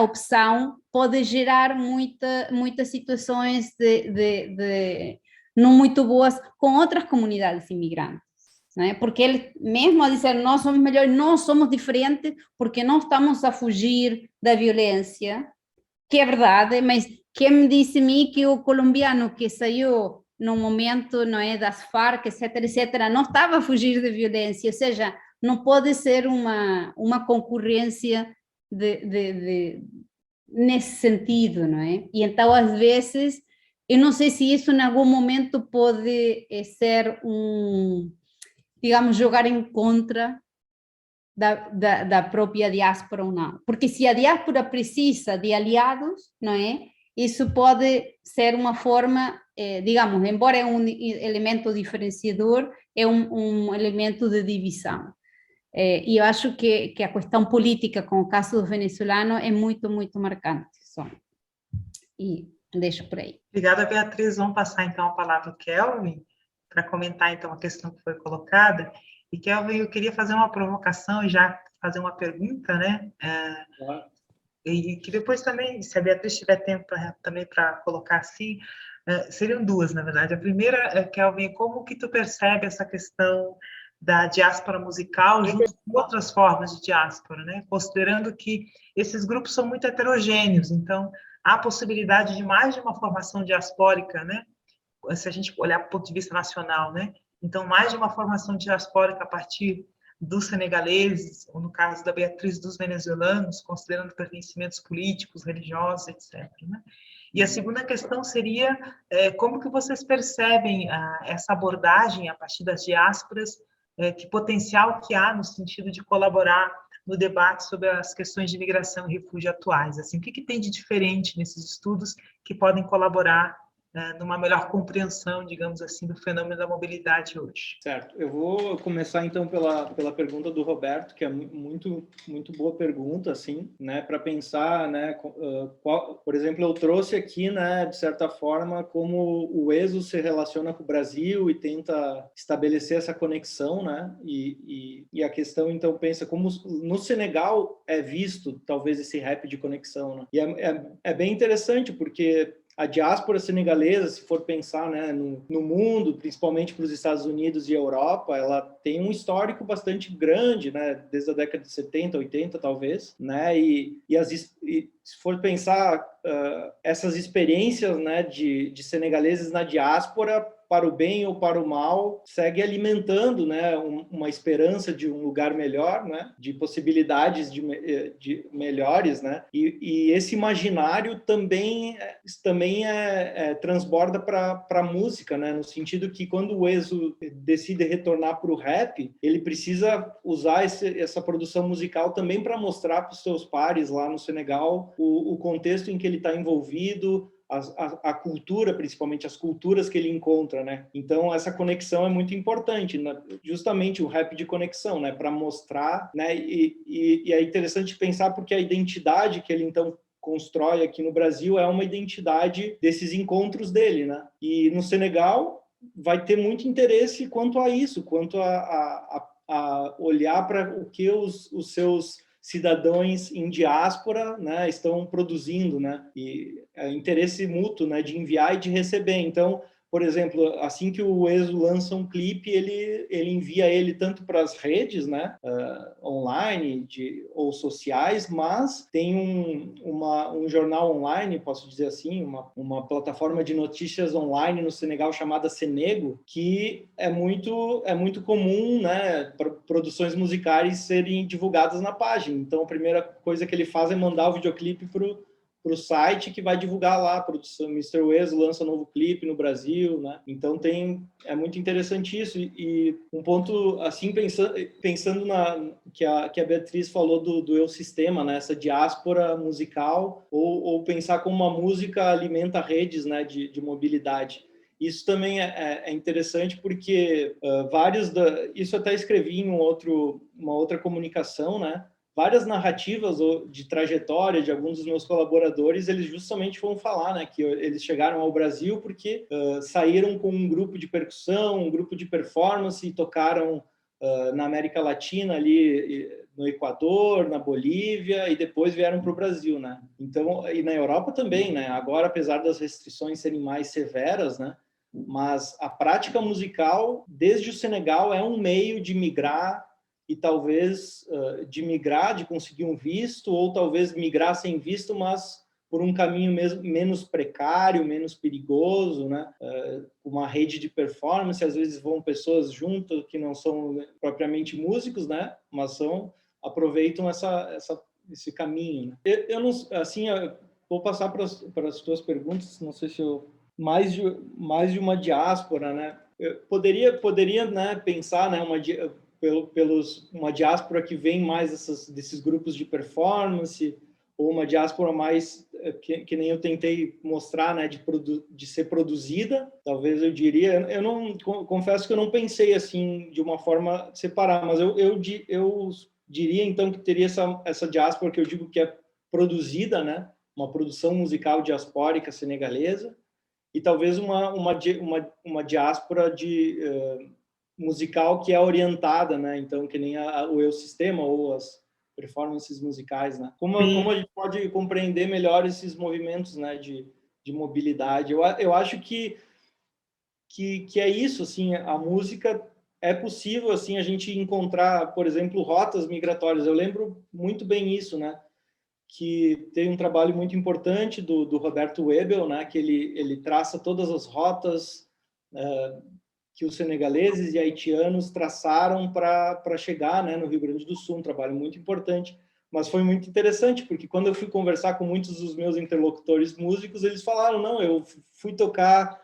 opção pode gerar muitas situações não muito boas com outras comunidades imigrantes, né? Porque ele mesmo a dizer nós somos melhores, nós somos diferentes porque não estamos a fugir da violência, que é verdade, mas quem me disse a mim que o colombiano que saiu no momento, não é, das Farc, etc., não estava a fugir da violência, ou seja, não pode ser uma concorrência nesse sentido, não é? E então, às vezes, eu não sei se isso em algum momento pode ser digamos, jogar em contra da própria diáspora ou não. Porque se a diáspora precisa de aliados, não é? Isso pode ser uma forma, digamos, embora é um elemento diferenciador, é um elemento de divisão. E eu acho que a questão política com o caso do venezuelano é muito, muito marcante. Só. E deixo por aí. Obrigada, Beatriz. Vamos passar, então, a palavra ao Kelvin, para comentar, então, a questão que foi colocada. E, Kelvin, eu queria fazer uma provocação e já fazer uma pergunta, né? E que depois também, se a Beatriz tiver tempo também para colocar assim, seriam duas, na verdade. A primeira, Kelvin, como que tu percebe essa questão da diáspora musical junto com outras formas de diáspora, né? Considerando que esses grupos são muito heterogêneos, então há a possibilidade de mais de uma formação diaspórica, né? Se a gente olhar do ponto de vista nacional, né? Então, mais de uma formação diaspórica a partir dos senegaleses, ou no caso da Beatriz, dos venezuelanos, considerando pertencimentos políticos, religiosos, etc., né? E a segunda questão seria como que vocês percebem essa abordagem a partir das diásporas, que potencial que há no sentido de colaborar no debate sobre as questões de migração e refúgio atuais. Assim, o que tem de diferente nesses estudos que podem colaborar numa melhor compreensão, digamos assim, do fenômeno da mobilidade hoje? Certo. Eu vou começar, então, pela pergunta do Roberto, que é muito, muito boa pergunta, assim, né, para pensar, né, por exemplo, eu trouxe aqui, né, de certa forma, como o ESO se relaciona com o Brasil e tenta estabelecer essa conexão, né, e a questão, então, pensa como no Senegal é visto, talvez, esse rap de conexão, né? E é bem interessante, porque a diáspora senegalesa, se for pensar, né, no mundo, principalmente para os Estados Unidos e Europa, ela tem um histórico bastante grande, né, desde a década de 70, 80, talvez, né, e se for pensar essas experiências, né, de senegaleses na diáspora, para o bem ou para o mal, segue alimentando, né, uma esperança de um lugar melhor, né, de possibilidades de melhores, né, e esse imaginário também transborda para a música, né, no sentido que quando o ESO decide retornar para o rap, ele precisa usar essa produção musical também para mostrar para os seus pares lá no Senegal o contexto em que ele está envolvido, a cultura, principalmente as culturas que ele encontra, né? Então, essa conexão é muito importante, né? Justamente o rap de conexão, né? Para mostrar, né? E é interessante pensar porque a identidade que ele, então, constrói aqui no Brasil é uma identidade desses encontros dele, né? E no Senegal vai ter muito interesse quanto a isso, quanto a olhar para o que os seus cidadãos em diáspora, né, estão produzindo, né, e é interesse mútuo, né, de enviar e de receber. Então, por exemplo, assim que o ESO lança um clipe, ele envia ele tanto para as redes, né, online ou sociais, mas tem um jornal online, posso dizer assim, uma plataforma de notícias online no Senegal chamada Senego, que é muito comum, né, produções musicais serem divulgadas na página. Então, a primeira coisa que ele faz é mandar o videoclipe para o site que vai divulgar lá, a produção Mr. Weso lança um novo clipe no Brasil, né? Então é muito interessante isso, e um ponto assim, pensando que a Beatriz falou do eu sistema, né? Essa diáspora musical, ou pensar como uma música alimenta redes, né, de mobilidade. Isso também é interessante porque isso até escrevi em uma outra comunicação, né? Várias narrativas de trajetória de alguns dos meus colaboradores, eles justamente vão falar, né, que eles chegaram ao Brasil porque saíram com um grupo de percussão, um grupo de performance e tocaram na América Latina, ali no Equador, na Bolívia, e depois vieram para o Brasil, né? Então, e na Europa também, né? Agora, apesar das restrições serem mais severas, né, Mas a prática musical, desde o Senegal, é um meio de migrar e talvez de conseguir um visto, ou talvez migrar sem visto, mas por um caminho menos precário, menos perigoso, né? Uma rede de performance, às vezes vão pessoas juntas que não são propriamente músicos, né? Mas aproveitam esse caminho, né? Eu não, assim, vou passar para as tuas perguntas, não sei se mais de uma diáspora, né? Eu poderia, né, pensar, né, uma diáspora que vem mais desses grupos de performance, ou uma diáspora mais, que nem eu tentei mostrar, né, de ser produzida, talvez eu diria. Eu confesso que eu não pensei assim de uma forma separada, mas eu diria então que teria essa diáspora que eu digo que é produzida, né, uma produção musical diaspórica senegalesa, e talvez uma diáspora musical que é orientada, né, então que nem o Eusistema ou as performances musicais, né? Como a gente pode compreender melhor esses movimentos, né, de mobilidade? Eu acho que é isso, assim, a música é possível, assim, a gente encontrar, por exemplo, rotas migratórias. Eu lembro muito bem isso, né? Que tem um trabalho muito importante do Roberto Webel, né? Que ele traça todas as rotas que os senegaleses e haitianos traçaram para chegar, né, no Rio Grande do Sul, um trabalho muito importante. Mas foi muito interessante, porque quando eu fui conversar com muitos dos meus interlocutores músicos, eles falaram, não, eu fui tocar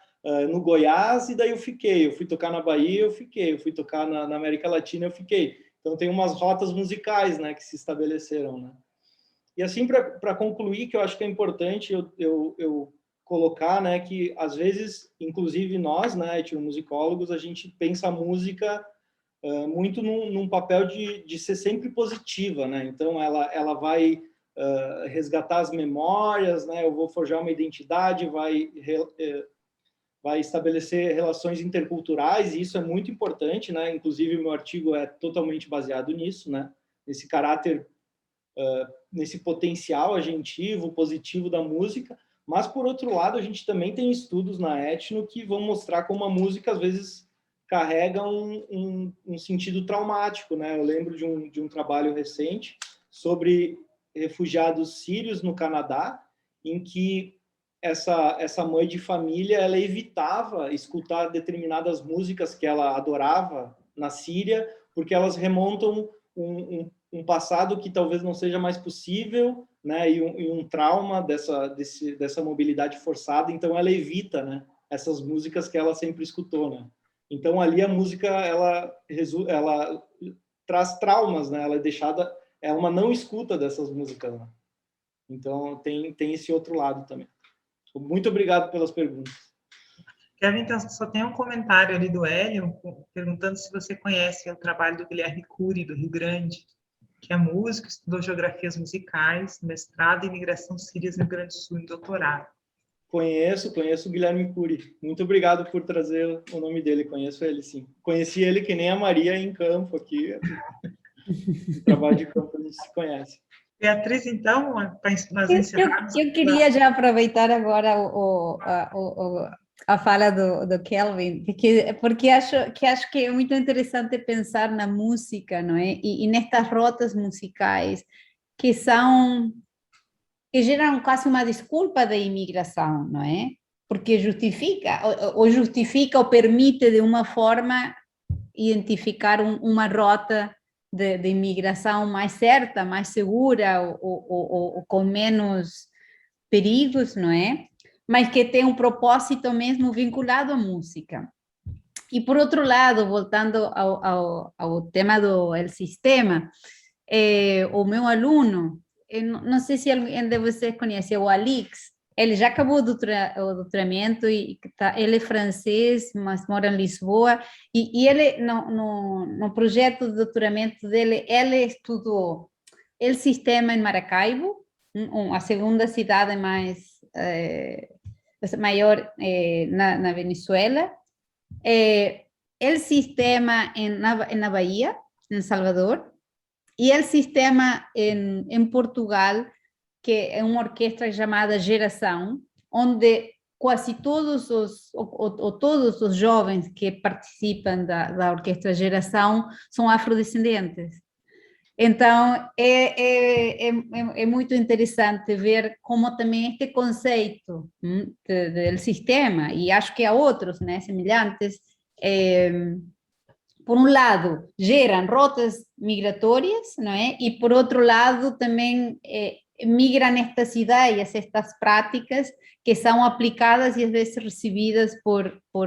no Goiás e daí eu fui tocar na Bahia, eu fui tocar na América Latina, eu fiquei. Então tem umas rotas musicais, né, que se estabeleceram, né? E assim, para concluir, que eu acho que é importante eu colocar, né, que às vezes, inclusive nós, né, etnomusicólogos, a gente pensa a música muito num papel de ser sempre positiva, né? Então ela vai resgatar as memórias, né? Eu vou forjar uma identidade, vai estabelecer relações interculturais, e isso é muito importante, né? Inclusive o meu artigo é totalmente baseado nisso, né? Nesse caráter, nesse potencial agentivo, positivo da música. Mas, por outro lado, a gente também tem estudos na etno que vão mostrar como a música, às vezes, carrega um sentido traumático, né? Eu lembro de um trabalho recente sobre refugiados sírios no Canadá, em que essa mãe de família ela evitava escutar determinadas músicas que ela adorava na Síria, porque elas remontam um passado que talvez não seja mais possível, né, e um trauma dessa mobilidade forçada. Então ela evita, né, essas músicas que ela sempre escutou, né? Então ali a música ela traz traumas, né? Ela é uma não escuta dessas músicas, né? Então tem esse outro lado também. Muito obrigado pelas perguntas. Kevin, então, só tem um comentário ali do Hélio perguntando se você conhece o trabalho do Guilherme Cury, do Rio Grande, que é músico, estudou geografias musicais, mestrado em migração síria no Rio Grande do Sul, em doutorado. Conheço o Guilherme Cury. Muito obrigado por trazer o nome dele. Conheço ele, sim. Conheci ele que nem a Maria em campo aqui. No trabalho de campo a gente se conhece. Beatriz, então, para nós encerrarmos... Eu queria já aproveitar agora a fala do Kelvin, porque acho que é muito interessante pensar na música, não é? E nestas rotas musicais que geram quase uma desculpa da imigração, não é? Porque justifica ou permite de uma forma identificar uma rota de imigração mais certa, mais segura ou com menos perigos, não é? Mas que tem um propósito mesmo vinculado à música. E, por outro lado, voltando ao tema do sistema, o meu aluno, não sei se alguém de vocês conhece, o Alix, ele já acabou o doutoramento, ele é francês, mas mora em Lisboa, e ele, no projeto de doutoramento dele, ele estudou o sistema em Maracaibo, a segunda cidade maior na Venezuela, o sistema na Bahia, em Salvador, e o sistema em Portugal, que é uma orquestra chamada Geração, onde quase todos todos os jovens que participam da Orquestra Geração são afrodescendentes. Então, é muito interessante ver como também este conceito do sistema, e acho que há outros, né, semelhantes, por um lado, geram rotas migratórias, não é? E, por outro lado, também migram estas ideias, estas práticas que são aplicadas e, às vezes, recebidas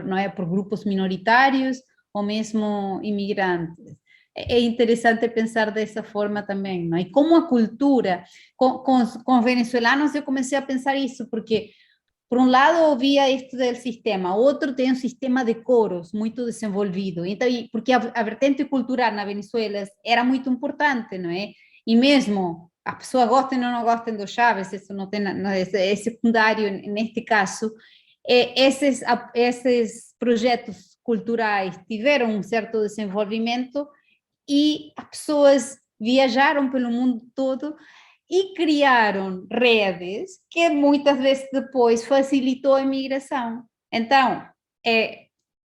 não é, por grupos minoritários ou mesmo imigrantes. É interessante pensar dessa forma também, não é? E como a cultura, com venezuelanos eu comecei a pensar isso, porque por um lado ouvia isto do sistema, outro tem um sistema de coros muito desenvolvido, então, porque a vertente cultural na Venezuela era muito importante, não é? E mesmo as pessoas gostem ou não gostem do Chávez, isso não tem, é secundário neste caso, esses projetos culturais tiveram um certo desenvolvimento e as pessoas viajaram pelo mundo todo e criaram redes que muitas vezes depois facilitou a imigração. Então,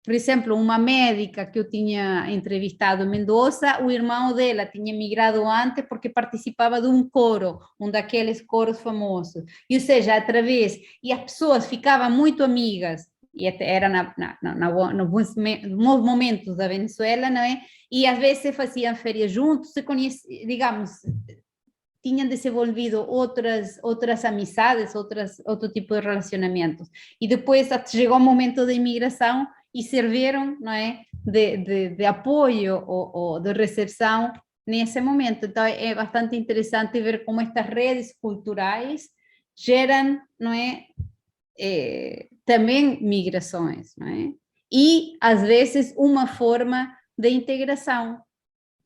por exemplo, uma médica que eu tinha entrevistado em Mendoza, o irmão dela tinha migrado antes porque participava de um coro, um daqueles coros famosos. E, ou seja, e as pessoas ficavam muito amigas, e era nos bons momentos da Venezuela, não é? E às vezes faziam férias juntos, se conheciam, digamos, tinham desenvolvido outras amizades, outro tipo de relacionamentos. E depois chegou o momento da imigração e serviram, não é, de apoio ou de recepção nesse momento. Então é bastante interessante ver como estas redes culturais geram, não é, também migrações, não é? E às vezes uma forma de integração.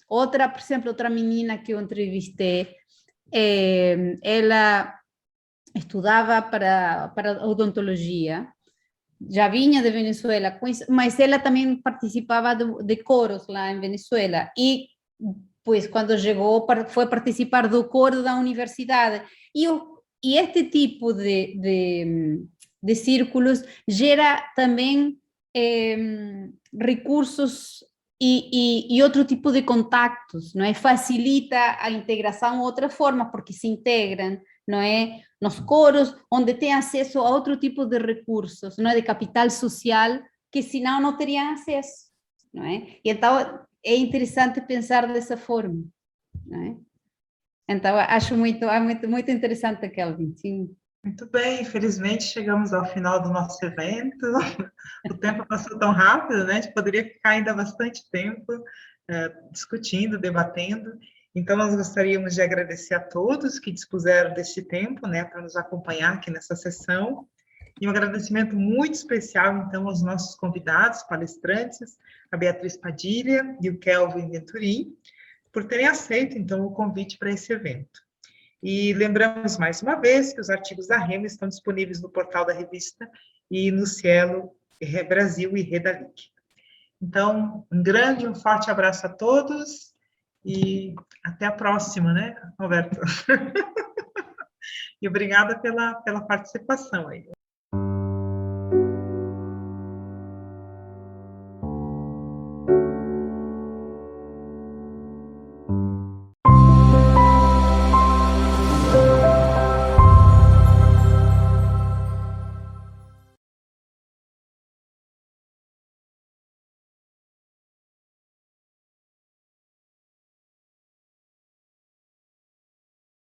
Por exemplo, outra menina que eu entrevistei, ela estudava para odontologia, já vinha de Venezuela, mas ela também participava de coros lá em Venezuela e, pois, quando chegou, foi participar do coro da universidade. E este tipo de círculos gera também recursos e outro tipo de contactos, não é? Facilita a integração de outra forma, porque se integram, não é? Nos coros, onde tem acesso a outro tipo de recursos, não é? De capital social, que senão não teriam acesso, não é? E então é interessante pensar dessa forma, não é? Então acho muito interessante, Kelvin, sim. Muito bem, infelizmente chegamos ao final do nosso evento. O tempo passou tão rápido, né? A gente poderia ficar ainda bastante tempo discutindo, debatendo. Então, nós gostaríamos de agradecer a todos que dispuseram desse tempo, né, para nos acompanhar aqui nessa sessão. E um agradecimento muito especial, então, aos nossos convidados, palestrantes, a Beatriz Padilha e o Kelvin Venturim, por terem aceito, então, o convite para esse evento. E lembramos mais uma vez que os artigos da REMA estão disponíveis no portal da revista e no Cielo Brasil e Redalic. Então, um forte abraço a todos e até a próxima, né, Roberto? E obrigada pela participação aí.